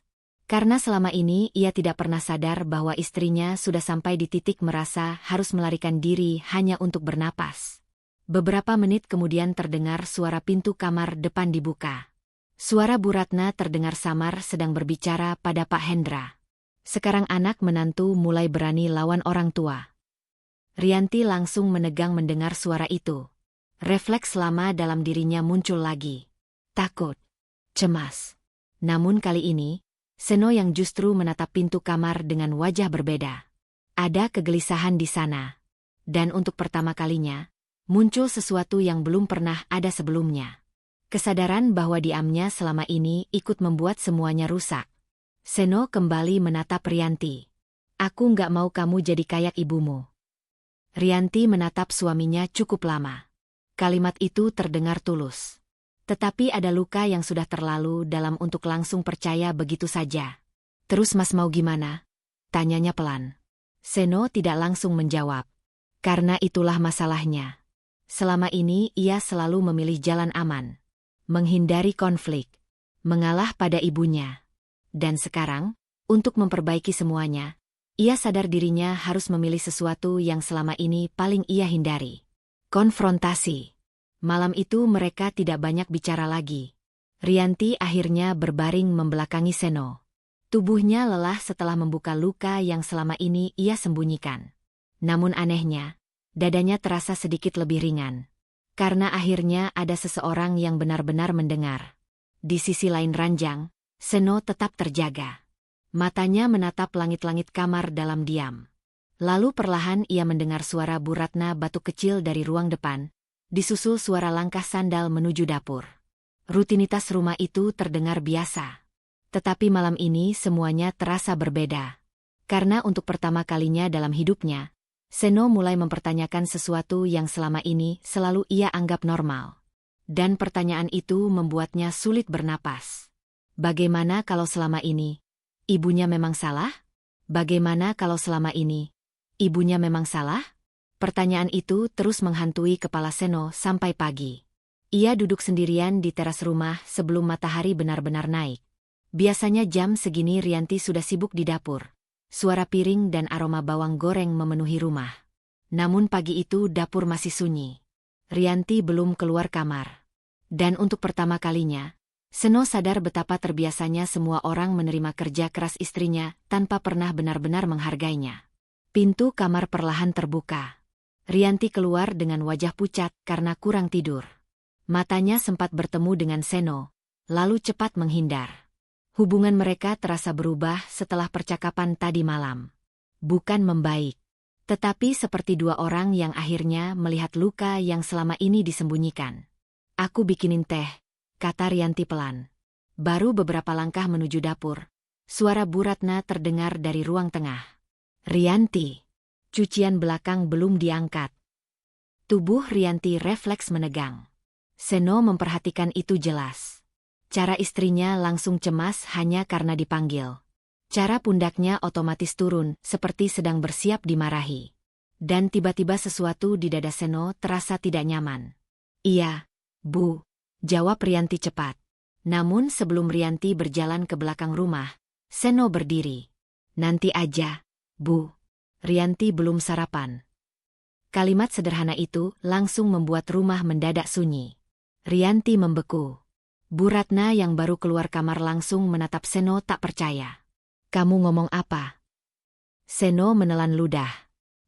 Karena selama ini ia tidak pernah sadar bahwa istrinya sudah sampai di titik merasa harus melarikan diri hanya untuk bernapas. Beberapa menit kemudian terdengar suara pintu kamar depan dibuka. Suara Bu Ratna terdengar samar sedang berbicara pada Pak Hendra. Sekarang anak menantu mulai berani lawan orang tua. Rianti langsung menegang mendengar suara itu. Refleks lama dalam dirinya muncul lagi. Takut. Cemas. Namun kali ini, Seno yang justru menatap pintu kamar dengan wajah berbeda. Ada kegelisahan di sana. Dan untuk pertama kalinya, muncul sesuatu yang belum pernah ada sebelumnya. Kesadaran bahwa diamnya selama ini ikut membuat semuanya rusak. Seno kembali menatap Rianti. Aku nggak mau kamu jadi kayak ibumu. Rianti menatap suaminya cukup lama. Kalimat itu terdengar tulus. Tetapi ada luka yang sudah terlalu dalam untuk langsung percaya begitu saja. Terus Mas mau gimana? Tanyanya pelan. Seno tidak langsung menjawab. Karena itulah masalahnya. Selama ini ia selalu memilih jalan aman. Menghindari konflik. Mengalah pada ibunya. Dan sekarang, untuk memperbaiki semuanya, ia sadar dirinya harus memilih sesuatu yang selama ini paling ia hindari. Konfrontasi. Malam itu mereka tidak banyak bicara lagi. Rianti akhirnya berbaring membelakangi Seno. Tubuhnya lelah setelah membuka luka yang selama ini ia sembunyikan. Namun anehnya, dadanya terasa sedikit lebih ringan. Karena akhirnya ada seseorang yang benar-benar mendengar. Di sisi lain ranjang, Seno tetap terjaga. Matanya menatap langit-langit kamar dalam diam. Lalu perlahan ia mendengar suara Bu Ratna batuk kecil dari ruang depan. Disusul suara langkah sandal menuju dapur. Rutinitas rumah itu terdengar biasa. Tetapi malam ini semuanya terasa berbeda. Karena untuk pertama kalinya dalam hidupnya, Seno mulai mempertanyakan sesuatu yang selama ini selalu ia anggap normal. Dan pertanyaan itu membuatnya sulit bernapas. Bagaimana kalau selama ini, ibunya memang salah? Bagaimana kalau selama ini, ibunya memang salah? Pertanyaan itu terus menghantui kepala Seno sampai pagi. Ia duduk sendirian di teras rumah sebelum matahari benar-benar naik. Biasanya jam segini Rianti sudah sibuk di dapur. Suara piring dan aroma bawang goreng memenuhi rumah. Namun pagi itu dapur masih sunyi. Rianti belum keluar kamar. Dan untuk pertama kalinya, Seno sadar betapa terbiasanya semua orang menerima kerja keras istrinya tanpa pernah benar-benar menghargainya. Pintu kamar perlahan terbuka. Rianti keluar dengan wajah pucat karena kurang tidur. Matanya sempat bertemu dengan Seno, lalu cepat menghindar. Hubungan mereka terasa berubah setelah percakapan tadi malam. Bukan membaik, tetapi seperti dua orang yang akhirnya melihat luka yang selama ini disembunyikan. Aku bikinin teh, kata Rianti pelan. Baru beberapa langkah menuju dapur, suara Bu Ratna terdengar dari ruang tengah. Rianti. Cucian belakang belum diangkat. Tubuh Rianti refleks menegang. Seno memperhatikan itu jelas. Cara istrinya langsung cemas hanya karena dipanggil. Cara pundaknya otomatis turun seperti sedang bersiap dimarahi. Dan tiba-tiba sesuatu di dada Seno terasa tidak nyaman. Iya, Bu, jawab Rianti cepat. Namun sebelum Rianti berjalan ke belakang rumah, Seno berdiri. Nanti aja, Bu. Rianti belum sarapan. Kalimat sederhana itu langsung membuat rumah mendadak sunyi. Rianti membeku. Bu Ratna yang baru keluar kamar langsung menatap Seno tak percaya. Kamu ngomong apa? Seno menelan ludah.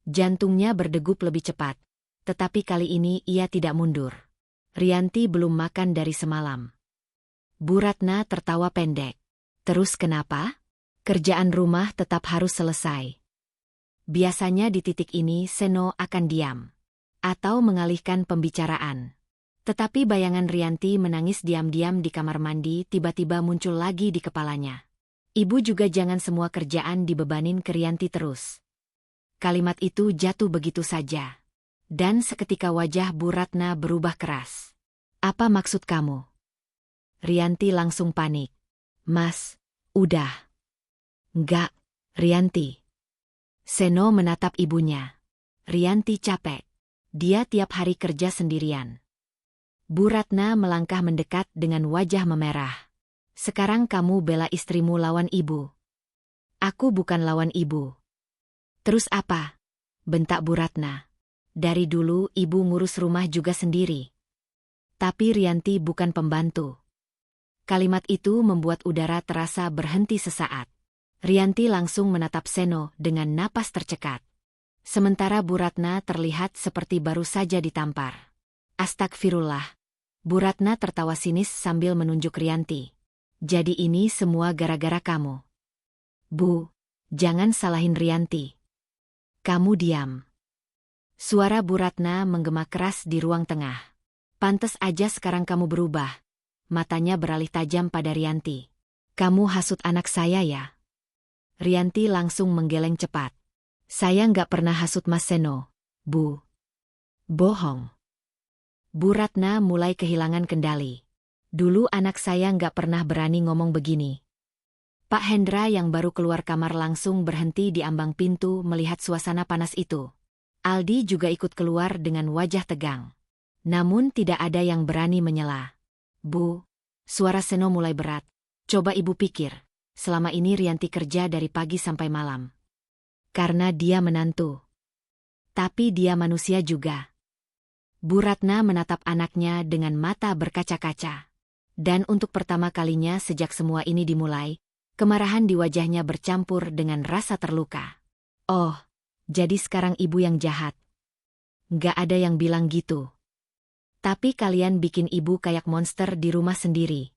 Jantungnya berdegup lebih cepat. Tetapi kali ini ia tidak mundur. Rianti belum makan dari semalam. Bu Ratna tertawa pendek. Terus kenapa? Kerjaan rumah tetap harus selesai. Biasanya di titik ini Seno akan diam. Atau mengalihkan pembicaraan. Tetapi bayangan Rianti menangis diam-diam di kamar mandi tiba-tiba muncul lagi di kepalanya. Ibu juga jangan semua kerjaan dibebanin ke Rianti terus. Kalimat itu jatuh begitu saja. Dan seketika wajah Bu Ratna berubah keras. Apa maksud kamu? Rianti langsung panik. Mas, udah. Enggak, Rianti. Seno menatap ibunya. Rianti capek. Dia tiap hari kerja sendirian. Bu Ratna melangkah mendekat dengan wajah memerah. Sekarang kamu bela istrimu lawan ibu. Aku bukan lawan ibu. Terus apa? Bentak Bu Ratna. Dari dulu ibu ngurus rumah juga sendiri. Tapi Rianti bukan pembantu. Kalimat itu membuat udara terasa berhenti sesaat. Rianti langsung menatap Seno dengan napas tercekat. Sementara Bu Ratna terlihat seperti baru saja ditampar. Astagfirullah. Bu Ratna tertawa sinis sambil menunjuk Rianti. Jadi ini semua gara-gara kamu. Bu, jangan salahin Rianti. Kamu diam. Suara Bu Ratna menggema keras di ruang tengah. Pantes aja sekarang kamu berubah. Matanya beralih tajam pada Rianti. Kamu hasut anak saya ya? Rianti langsung menggeleng cepat. Saya nggak pernah hasut Mas Seno, Bu. Bohong. Bu Ratna mulai kehilangan kendali. Dulu anak saya nggak pernah berani ngomong begini. Pak Hendra yang baru keluar kamar langsung berhenti di ambang pintu melihat suasana panas itu. Aldi juga ikut keluar dengan wajah tegang. Namun tidak ada yang berani menyela. Bu, suara Seno mulai berat. Coba ibu pikir, selama ini Rianti kerja dari pagi sampai malam. Karena dia menantu. Tapi dia manusia juga. Bu Ratna menatap anaknya dengan mata berkaca-kaca. Dan untuk pertama kalinya sejak semua ini dimulai, kemarahan di wajahnya bercampur dengan rasa terluka. Oh, jadi sekarang ibu yang jahat. Nggak ada yang bilang gitu. Tapi kalian bikin ibu kayak monster di rumah sendiri.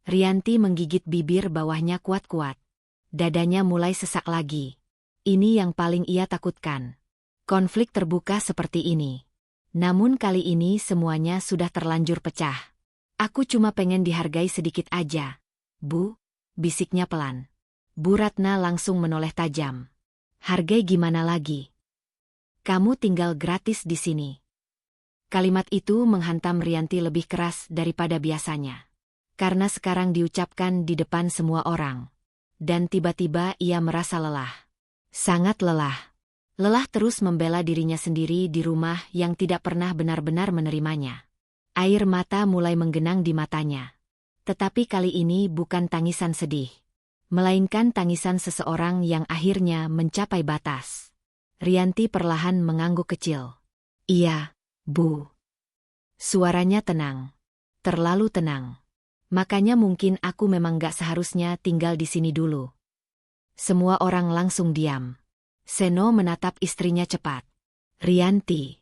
Rianti menggigit bibir bawahnya kuat-kuat. Dadanya mulai sesak lagi. Ini yang paling ia takutkan. Konflik terbuka seperti ini. Namun kali ini semuanya sudah terlanjur pecah. Aku cuma pengen dihargai sedikit aja. Bu, bisiknya pelan. Bu Ratna langsung menoleh tajam. Hargai gimana lagi? Kamu tinggal gratis di sini. Kalimat itu menghantam Rianti lebih keras daripada biasanya. Karena sekarang diucapkan di depan semua orang. Dan tiba-tiba ia merasa lelah. Sangat lelah. Lelah terus membela dirinya sendiri di rumah yang tidak pernah benar-benar menerimanya. Air mata mulai menggenang di matanya. Tetapi kali ini bukan tangisan sedih. Melainkan tangisan seseorang yang akhirnya mencapai batas. Rianti perlahan mengangguk kecil. Iya, Bu. Suaranya tenang. Terlalu tenang. Makanya mungkin aku memang gak seharusnya tinggal di sini dulu. Semua orang langsung diam. Seno menatap istrinya cepat. Rianti.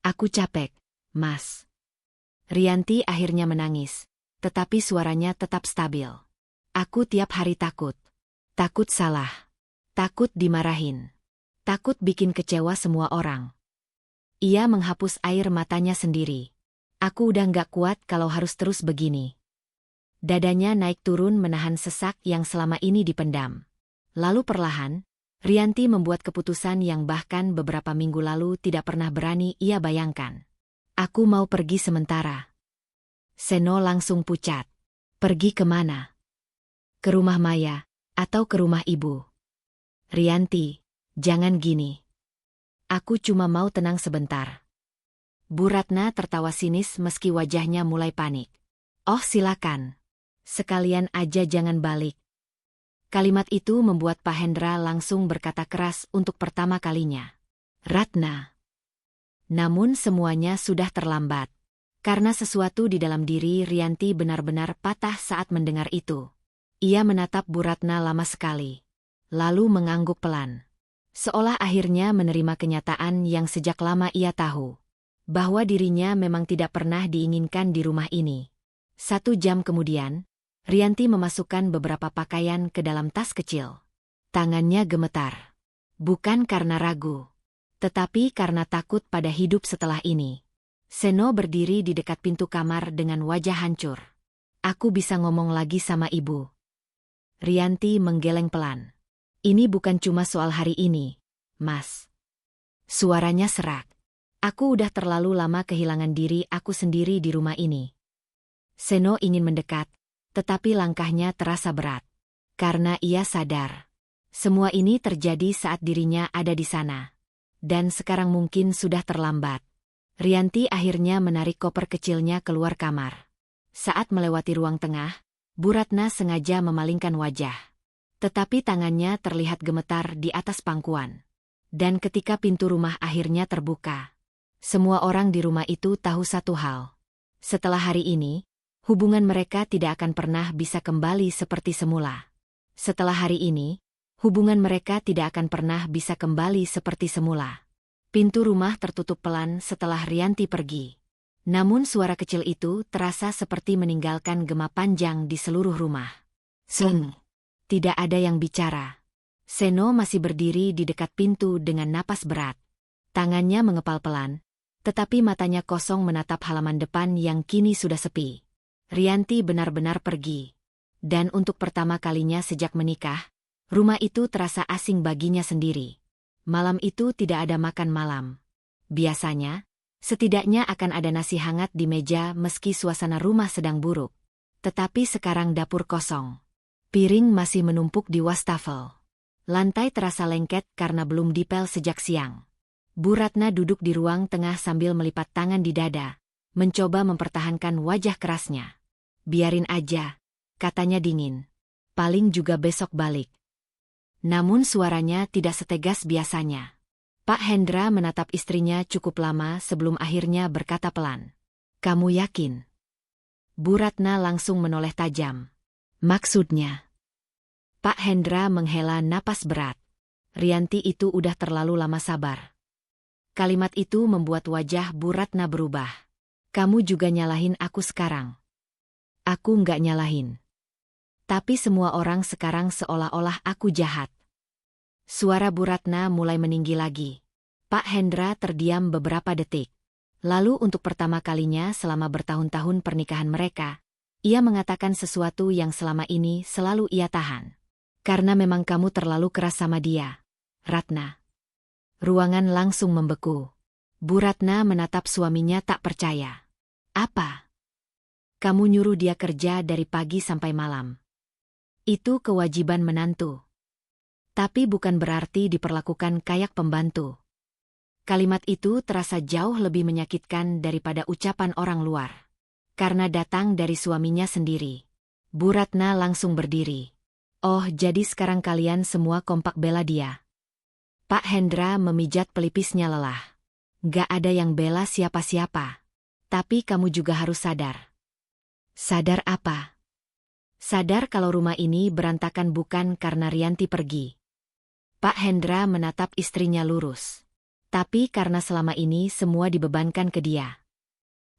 Aku capek, Mas. Rianti akhirnya menangis, tetapi suaranya tetap stabil. Aku tiap hari takut. Takut salah. Takut dimarahin. Takut bikin kecewa semua orang. Ia menghapus air matanya sendiri. Aku udah gak kuat kalau harus terus begini. Dadanya naik turun menahan sesak yang selama ini dipendam. Lalu perlahan, Rianti membuat keputusan yang bahkan beberapa minggu lalu tidak pernah berani ia bayangkan. Aku mau pergi sementara. Seno langsung pucat. Pergi kemana? Ke rumah Maya, atau ke rumah ibu? Rianti, jangan gini. Aku cuma mau tenang sebentar. Bu Ratna tertawa sinis meski wajahnya mulai panik. Oh silakan. Sekalian aja jangan balik. Kalimat itu membuat Pak Hendra langsung berkata keras untuk pertama kalinya. Ratna. Namun semuanya sudah terlambat. Karena sesuatu di dalam diri Rianti benar-benar patah saat mendengar itu. Ia menatap Bu Ratna lama sekali. Lalu mengangguk pelan. Seolah akhirnya menerima kenyataan yang sejak lama ia tahu. Bahwa dirinya memang tidak pernah diinginkan di rumah ini. 1 jam kemudian, Rianti memasukkan beberapa pakaian ke dalam tas kecil. Tangannya gemetar. Bukan karena ragu. Tetapi karena takut pada hidup setelah ini. Seno berdiri di dekat pintu kamar dengan wajah hancur. Aku bisa ngomong lagi sama ibu. Rianti menggeleng pelan. Ini bukan cuma soal hari ini, Mas. Suaranya serak. Aku udah terlalu lama kehilangan diri aku sendiri di rumah ini. Seno ingin mendekat, tetapi langkahnya terasa berat. Karena ia sadar. Semua ini terjadi saat dirinya ada di sana. Dan sekarang mungkin sudah terlambat. Rianti akhirnya menarik koper kecilnya keluar kamar. Saat melewati ruang tengah, Bu Ratna sengaja memalingkan wajah. Tetapi tangannya terlihat gemetar di atas pangkuan. Dan ketika pintu rumah akhirnya terbuka, semua orang di rumah itu tahu satu hal. Setelah hari ini, hubungan mereka tidak akan pernah bisa kembali seperti semula. Setelah hari ini, hubungan mereka tidak akan pernah bisa kembali seperti semula. Pintu rumah tertutup pelan setelah Rianti pergi. Namun suara kecil itu terasa seperti meninggalkan gema panjang di seluruh rumah. Seng. Tidak ada yang bicara. Seno masih berdiri di dekat pintu dengan napas berat. Tangannya mengepal pelan, tetapi matanya kosong menatap halaman depan yang kini sudah sepi. Rianti benar-benar pergi. Dan untuk pertama kalinya sejak menikah, rumah itu terasa asing baginya sendiri. Malam itu tidak ada makan malam. Biasanya, setidaknya akan ada nasi hangat di meja meski suasana rumah sedang buruk. Tetapi sekarang dapur kosong. Piring masih menumpuk di wastafel. Lantai terasa lengket karena belum dipel sejak siang. Bu Ratna duduk di ruang tengah sambil melipat tangan di dada, mencoba mempertahankan wajah kerasnya. Biarin aja, katanya dingin. Paling juga besok balik. Namun suaranya tidak setegas biasanya. Pak Hendra menatap istrinya cukup lama sebelum akhirnya berkata pelan. Kamu yakin? Bu Ratna langsung menoleh tajam. Maksudnya? Pak Hendra menghela napas berat. Rianti itu udah terlalu lama sabar. Kalimat itu membuat wajah Bu Ratna berubah. Kamu juga nyalahin aku sekarang. Aku nggak nyalahin. Tapi semua orang sekarang seolah-olah aku jahat. Suara Bu Ratna mulai meninggi lagi. Pak Hendra terdiam beberapa detik. Lalu untuk pertama kalinya selama bertahun-tahun pernikahan mereka, ia mengatakan sesuatu yang selama ini selalu ia tahan. Karena memang kamu terlalu keras sama dia, Ratna. Ruangan langsung membeku. Bu Ratna menatap suaminya tak percaya. Apa? Kamu nyuruh dia kerja dari pagi sampai malam. Itu kewajiban menantu. Tapi bukan berarti diperlakukan kayak pembantu. Kalimat itu terasa jauh lebih menyakitkan daripada ucapan orang luar. Karena datang dari suaminya sendiri. Bu Ratna langsung berdiri. Oh, jadi sekarang kalian semua kompak bela dia. Pak Hendra memijat pelipisnya lelah. Gak ada yang bela siapa-siapa. Tapi kamu juga harus sadar. Sadar apa? Sadar kalau rumah ini berantakan bukan karena Rianti pergi. Pak Hendra menatap istrinya lurus. Tapi karena selama ini semua dibebankan ke dia.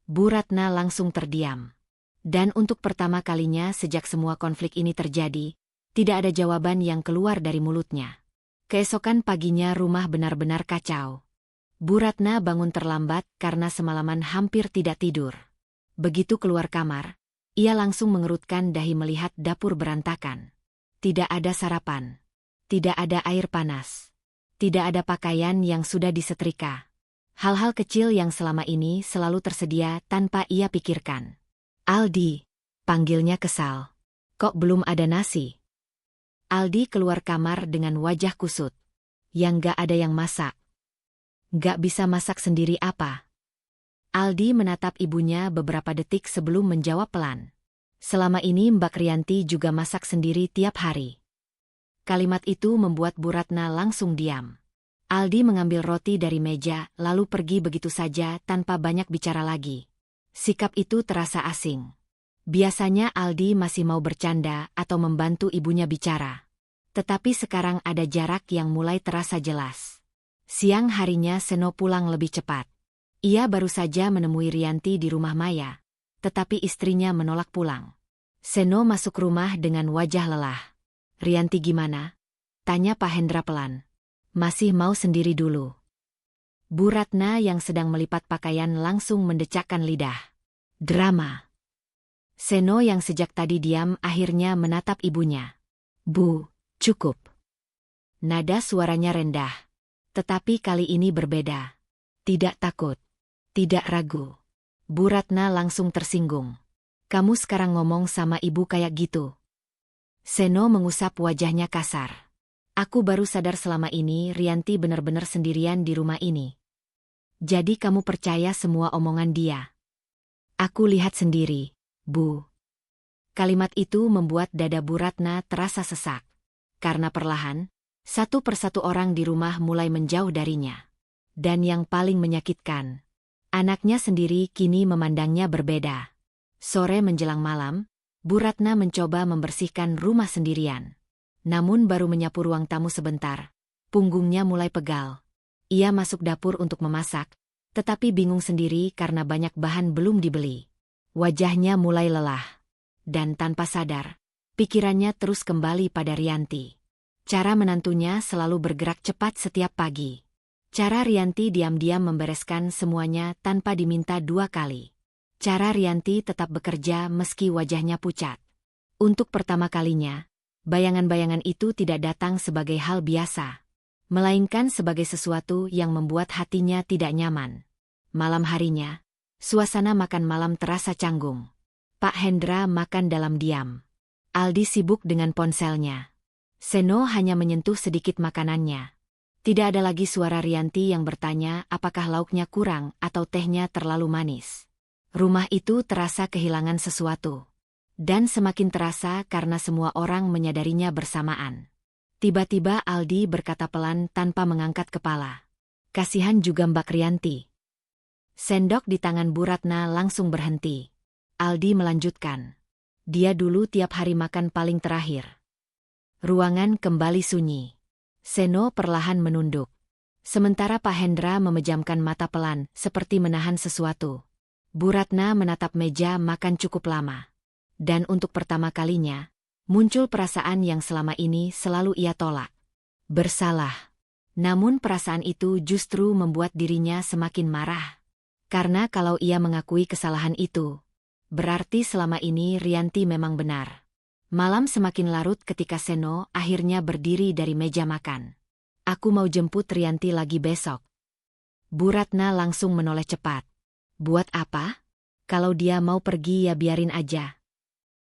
Bu Ratna langsung terdiam. Dan untuk pertama kalinya sejak semua konflik ini terjadi, tidak ada jawaban yang keluar dari mulutnya. Keesokan paginya rumah benar-benar kacau. Bu Ratna bangun terlambat karena semalaman hampir tidak tidur. Begitu keluar kamar, ia langsung mengerutkan dahi melihat dapur berantakan. Tidak ada sarapan. Tidak ada air panas. Tidak ada pakaian yang sudah disetrika. Hal-hal kecil yang selama ini selalu tersedia tanpa ia pikirkan. Aldi, panggilnya kesal. Kok belum ada nasi? Aldi keluar kamar dengan wajah kusut. Yang gak ada yang masak. Gak bisa masak sendiri apa? Aldi menatap ibunya beberapa detik sebelum menjawab pelan. Selama ini Mbak Rianti juga masak sendiri tiap hari. Kalimat itu membuat Bu Ratna langsung diam. Aldi mengambil roti dari meja lalu pergi begitu saja tanpa banyak bicara lagi. Sikap itu terasa asing. Biasanya Aldi masih mau bercanda atau membantu ibunya bicara. Tetapi sekarang ada jarak yang mulai terasa jelas. Siang harinya Seno pulang lebih cepat. Ia baru saja menemui Rianti di rumah Maya, tetapi istrinya menolak pulang. Seno masuk rumah dengan wajah lelah. "Rianti gimana?" tanya Pak Hendra pelan. "Masih mau sendiri dulu." Bu Ratna yang sedang melipat pakaian langsung mendecakkan lidah. "Drama." Seno yang sejak tadi diam akhirnya menatap ibunya. "Bu, cukup." Nada suaranya rendah. Tetapi kali ini berbeda. Tidak takut. Tidak ragu. Bu Ratna langsung tersinggung. "Kamu sekarang ngomong sama ibu kayak gitu?" Seno mengusap wajahnya kasar. "Aku baru sadar selama ini Rianti benar-benar sendirian di rumah ini." "Jadi kamu percaya semua omongan dia?" "Aku lihat sendiri, Bu." Kalimat itu membuat dada Bu Ratna terasa sesak. Karena perlahan, satu persatu orang di rumah mulai menjauh darinya. Dan yang paling menyakitkan, anaknya sendiri kini memandangnya berbeda. Sore menjelang malam, Bu Ratna mencoba membersihkan rumah sendirian. Namun baru menyapu ruang tamu sebentar, punggungnya mulai pegal. Ia masuk dapur untuk memasak, tetapi bingung sendiri karena banyak bahan belum dibeli. Wajahnya mulai lelah. Dan tanpa sadar, pikirannya terus kembali pada Rianti. Cara menantunya selalu bergerak cepat setiap pagi. Cara Rianti diam-diam membereskan semuanya tanpa diminta 2 kali. Cara Rianti tetap bekerja meski wajahnya pucat. Untuk pertama kalinya, bayangan-bayangan itu tidak datang sebagai hal biasa, melainkan sebagai sesuatu yang membuat hatinya tidak nyaman. Malam harinya, suasana makan malam terasa canggung. Pak Hendra makan dalam diam. Aldi sibuk dengan ponselnya. Seno hanya menyentuh sedikit makanannya. Tidak ada lagi suara Rianti yang bertanya apakah lauknya kurang atau tehnya terlalu manis. Rumah itu terasa kehilangan sesuatu. Dan semakin terasa karena semua orang menyadarinya bersamaan. Tiba-tiba Aldi berkata pelan tanpa mengangkat kepala. "Kasihan juga Mbak Rianti." Sendok di tangan Bu Ratna langsung berhenti. Aldi melanjutkan. "Dia dulu tiap hari makan paling terakhir." Ruangan kembali sunyi. Seno perlahan menunduk. Sementara Pak Hendra memejamkan mata pelan, seperti menahan sesuatu. Bu Ratna menatap meja makan cukup lama. Dan untuk pertama kalinya, muncul perasaan yang selama ini selalu ia tolak. Bersalah. Namun perasaan itu justru membuat dirinya semakin marah. Karena kalau ia mengakui kesalahan itu, berarti selama ini Rianti memang benar. Malam semakin larut ketika Seno akhirnya berdiri dari meja makan. "Aku mau jemput Rianti lagi besok." Bu Ratna langsung menoleh cepat. "Buat apa? Kalau dia mau pergi ya biarin aja."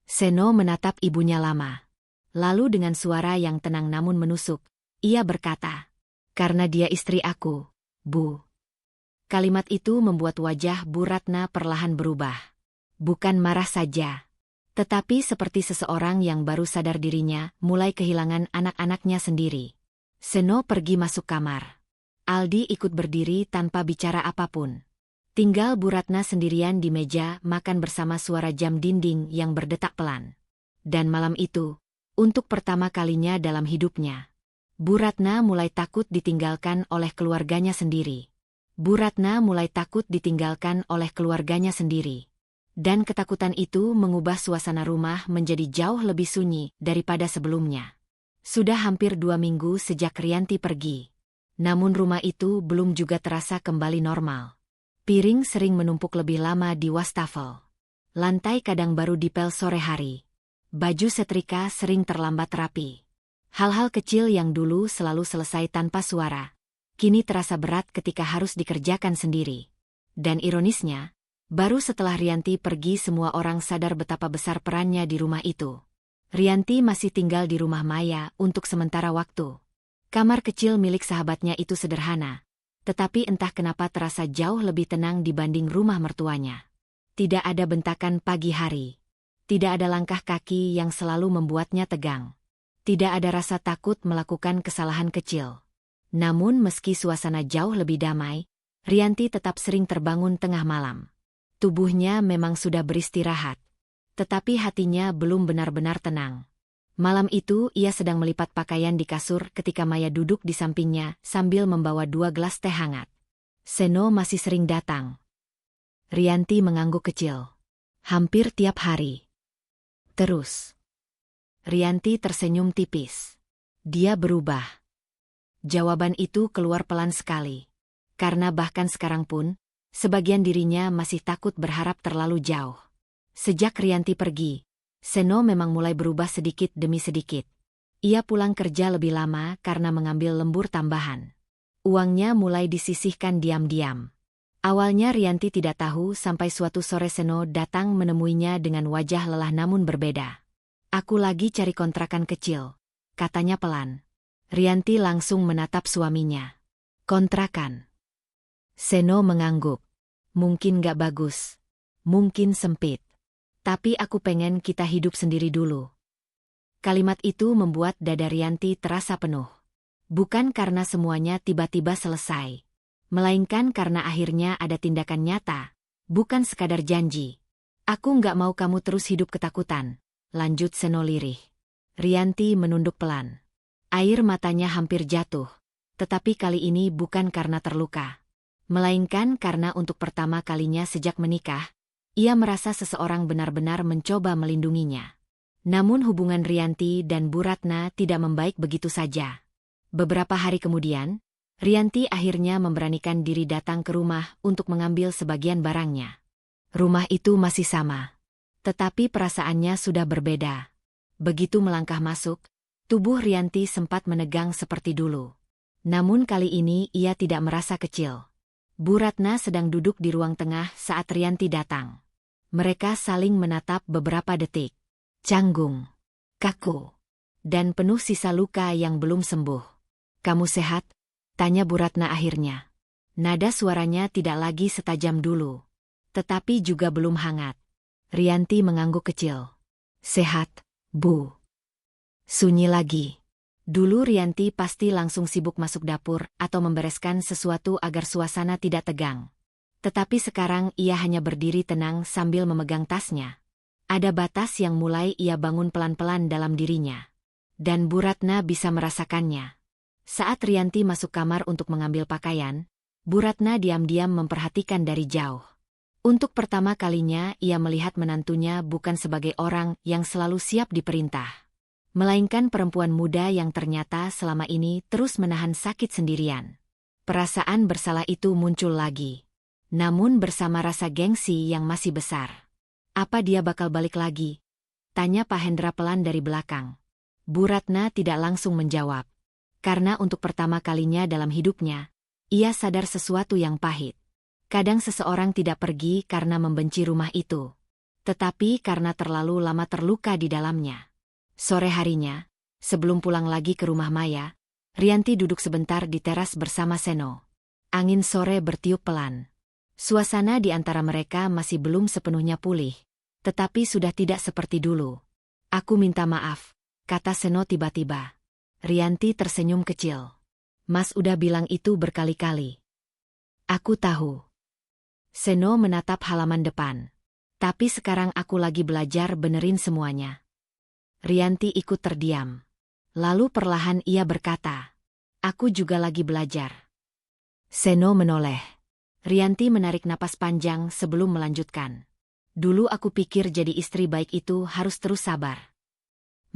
Seno menatap ibunya lama. Lalu dengan suara yang tenang namun menusuk, ia berkata, "Karena dia istri aku, Bu." Kalimat itu membuat wajah Bu Ratna perlahan berubah. Bukan marah saja, tetapi seperti seseorang yang baru sadar dirinya mulai kehilangan anak-anaknya sendiri. Seno pergi masuk kamar. Aldi ikut berdiri tanpa bicara apapun. Tinggal Bu Ratna sendirian di meja makan bersama suara jam dinding yang berdetak pelan. Dan malam itu, untuk pertama kalinya dalam hidupnya, Bu Ratna mulai takut ditinggalkan oleh keluarganya sendiri. Bu Ratna mulai takut ditinggalkan oleh keluarganya sendiri. Dan ketakutan itu mengubah suasana rumah menjadi jauh lebih sunyi daripada sebelumnya. Sudah hampir 2 minggu sejak Rianti pergi. Namun rumah itu belum juga terasa kembali normal. Piring sering menumpuk lebih lama di wastafel. Lantai kadang baru dipel sore hari. Baju setrika sering terlambat rapi. Hal-hal kecil yang dulu selalu selesai tanpa suara, kini terasa berat ketika harus dikerjakan sendiri. Dan ironisnya, baru setelah Rianti pergi semua orang sadar betapa besar perannya di rumah itu. Rianti masih tinggal di rumah Maya untuk sementara waktu. Kamar kecil milik sahabatnya itu sederhana, tetapi entah kenapa terasa jauh lebih tenang dibanding rumah mertuanya. Tidak ada bentakan pagi hari. Tidak ada langkah kaki yang selalu membuatnya tegang. Tidak ada rasa takut melakukan kesalahan kecil. Namun meski suasana jauh lebih damai, Rianti tetap sering terbangun tengah malam. Tubuhnya memang sudah beristirahat. Tetapi hatinya belum benar-benar tenang. Malam itu ia sedang melipat pakaian di kasur ketika Maya duduk di sampingnya sambil membawa 2 gelas teh hangat. Seno masih sering datang. Rianti mengangguk kecil. Hampir tiap hari. Terus. Rianti tersenyum tipis. Dia berubah. Jawaban itu keluar pelan sekali. Karena bahkan sekarang pun, sebagian dirinya masih takut berharap terlalu jauh. Sejak Rianti pergi, Seno memang mulai berubah sedikit demi sedikit. Ia pulang kerja lebih lama karena mengambil lembur tambahan. Uangnya mulai disisihkan diam-diam. Awalnya Rianti tidak tahu sampai suatu sore Seno datang menemuinya dengan wajah lelah namun berbeda. "Aku lagi cari kontrakan kecil," katanya pelan. Rianti langsung menatap suaminya. "Kontrakan?" Seno mengangguk. "Mungkin gak bagus. Mungkin sempit. Tapi aku pengen kita hidup sendiri dulu." Kalimat itu membuat dada Rianti terasa penuh. Bukan karena semuanya tiba-tiba selesai. Melainkan karena akhirnya ada tindakan nyata. Bukan sekadar janji. "Aku nggak mau kamu terus hidup ketakutan," lanjut Seno lirih. Rianti menunduk pelan. Air matanya hampir jatuh. Tetapi kali ini bukan karena terluka. Melainkan karena untuk pertama kalinya sejak menikah, ia merasa seseorang benar-benar mencoba melindunginya. Namun hubungan Rianti dan Bu Ratna tidak membaik begitu saja. Beberapa hari kemudian, Rianti akhirnya memberanikan diri datang ke rumah untuk mengambil sebagian barangnya. Rumah itu masih sama. Tetapi perasaannya sudah berbeda. Begitu melangkah masuk, tubuh Rianti sempat menegang seperti dulu. Namun kali ini ia tidak merasa kecil. Bu Ratna sedang duduk di ruang tengah saat Rianti datang. Mereka saling menatap beberapa detik. Canggung, kaku, dan penuh sisa luka yang belum sembuh. "Kamu sehat?" tanya Bu Ratna akhirnya. Nada suaranya tidak lagi setajam dulu. Tetapi juga belum hangat. Rianti mengangguk kecil. "Sehat, Bu." Sunyi lagi. Dulu Rianti pasti langsung sibuk masuk dapur atau membereskan sesuatu agar suasana tidak tegang. Tetapi sekarang ia hanya berdiri tenang sambil memegang tasnya. Ada batas yang mulai ia bangun pelan-pelan dalam dirinya. Dan Bu Ratna bisa merasakannya. Saat Rianti masuk kamar untuk mengambil pakaian, Bu Ratna diam-diam memperhatikan dari jauh. Untuk pertama kalinya ia melihat menantunya bukan sebagai orang yang selalu siap diperintah. Melainkan perempuan muda yang ternyata selama ini terus menahan sakit sendirian. Perasaan bersalah itu muncul lagi. Namun bersama rasa gengsi yang masih besar. "Apa dia bakal balik lagi?" tanya Pak Hendra pelan dari belakang. Bu Ratna tidak langsung menjawab. Karena untuk pertama kalinya dalam hidupnya, ia sadar sesuatu yang pahit. Kadang seseorang tidak pergi karena membenci rumah itu. Tetapi karena terlalu lama terluka di dalamnya. Sore harinya, sebelum pulang lagi ke rumah Maya, Rianti duduk sebentar di teras bersama Seno. Angin sore bertiup pelan. Suasana di antara mereka masih belum sepenuhnya pulih, tetapi sudah tidak seperti dulu. "Aku minta maaf," kata Seno tiba-tiba. Rianti tersenyum kecil. "Mas udah bilang itu berkali-kali." "Aku tahu." Seno menatap halaman depan. "Tapi sekarang aku lagi belajar benerin semuanya." Rianti ikut terdiam. Lalu perlahan ia berkata, "Aku juga lagi belajar." Seno menoleh. Rianti menarik napas panjang sebelum melanjutkan. "Dulu aku pikir jadi istri baik itu harus terus sabar."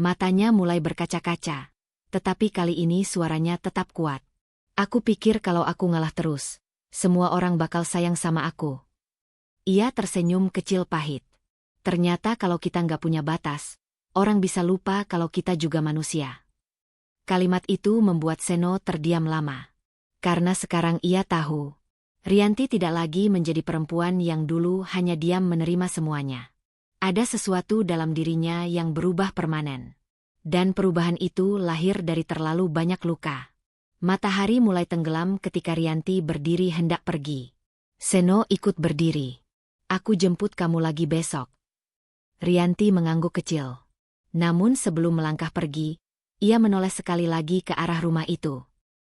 Matanya mulai berkaca-kaca, tetapi kali ini suaranya tetap kuat. "Aku pikir kalau aku ngalah terus, semua orang bakal sayang sama aku." Ia tersenyum kecil pahit. Ternyata kalau kita nggak punya batas, orang bisa lupa kalau kita juga manusia. Kalimat itu membuat Seno terdiam lama. Karena sekarang ia tahu, Rianti tidak lagi menjadi perempuan yang dulu hanya diam menerima semuanya. Ada sesuatu dalam dirinya yang berubah permanen. Dan perubahan itu lahir dari terlalu banyak luka. Matahari mulai tenggelam ketika Rianti berdiri hendak pergi. Seno ikut berdiri. "Aku jemput kamu lagi besok." Rianti mengangguk kecil. Namun sebelum melangkah pergi, ia menoleh sekali lagi ke arah rumah itu.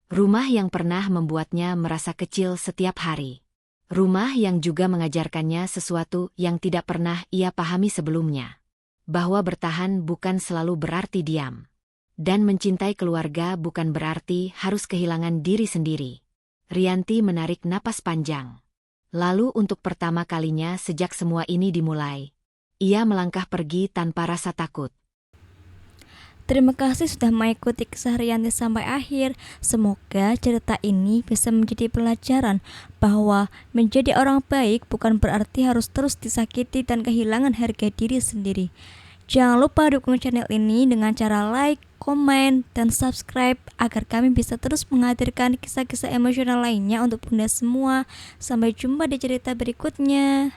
Rumah yang pernah membuatnya merasa kecil setiap hari. Rumah yang juga mengajarkannya sesuatu yang tidak pernah ia pahami sebelumnya. Bahwa bertahan bukan selalu berarti diam. Dan mencintai keluarga bukan berarti harus kehilangan diri sendiri. Rianti menarik napas panjang. Lalu untuk pertama kalinya sejak semua ini dimulai, ia melangkah pergi tanpa rasa takut.
Terima kasih sudah mengikuti kisah Rianti sampai akhir. Semoga cerita ini bisa menjadi pelajaran bahwa menjadi orang baik bukan berarti harus terus disakiti dan kehilangan harga diri sendiri. Jangan lupa dukung channel ini dengan cara like, komen, dan subscribe agar kami bisa terus menghadirkan kisah-kisah emosional lainnya untuk Bunda semua. Sampai jumpa di cerita berikutnya.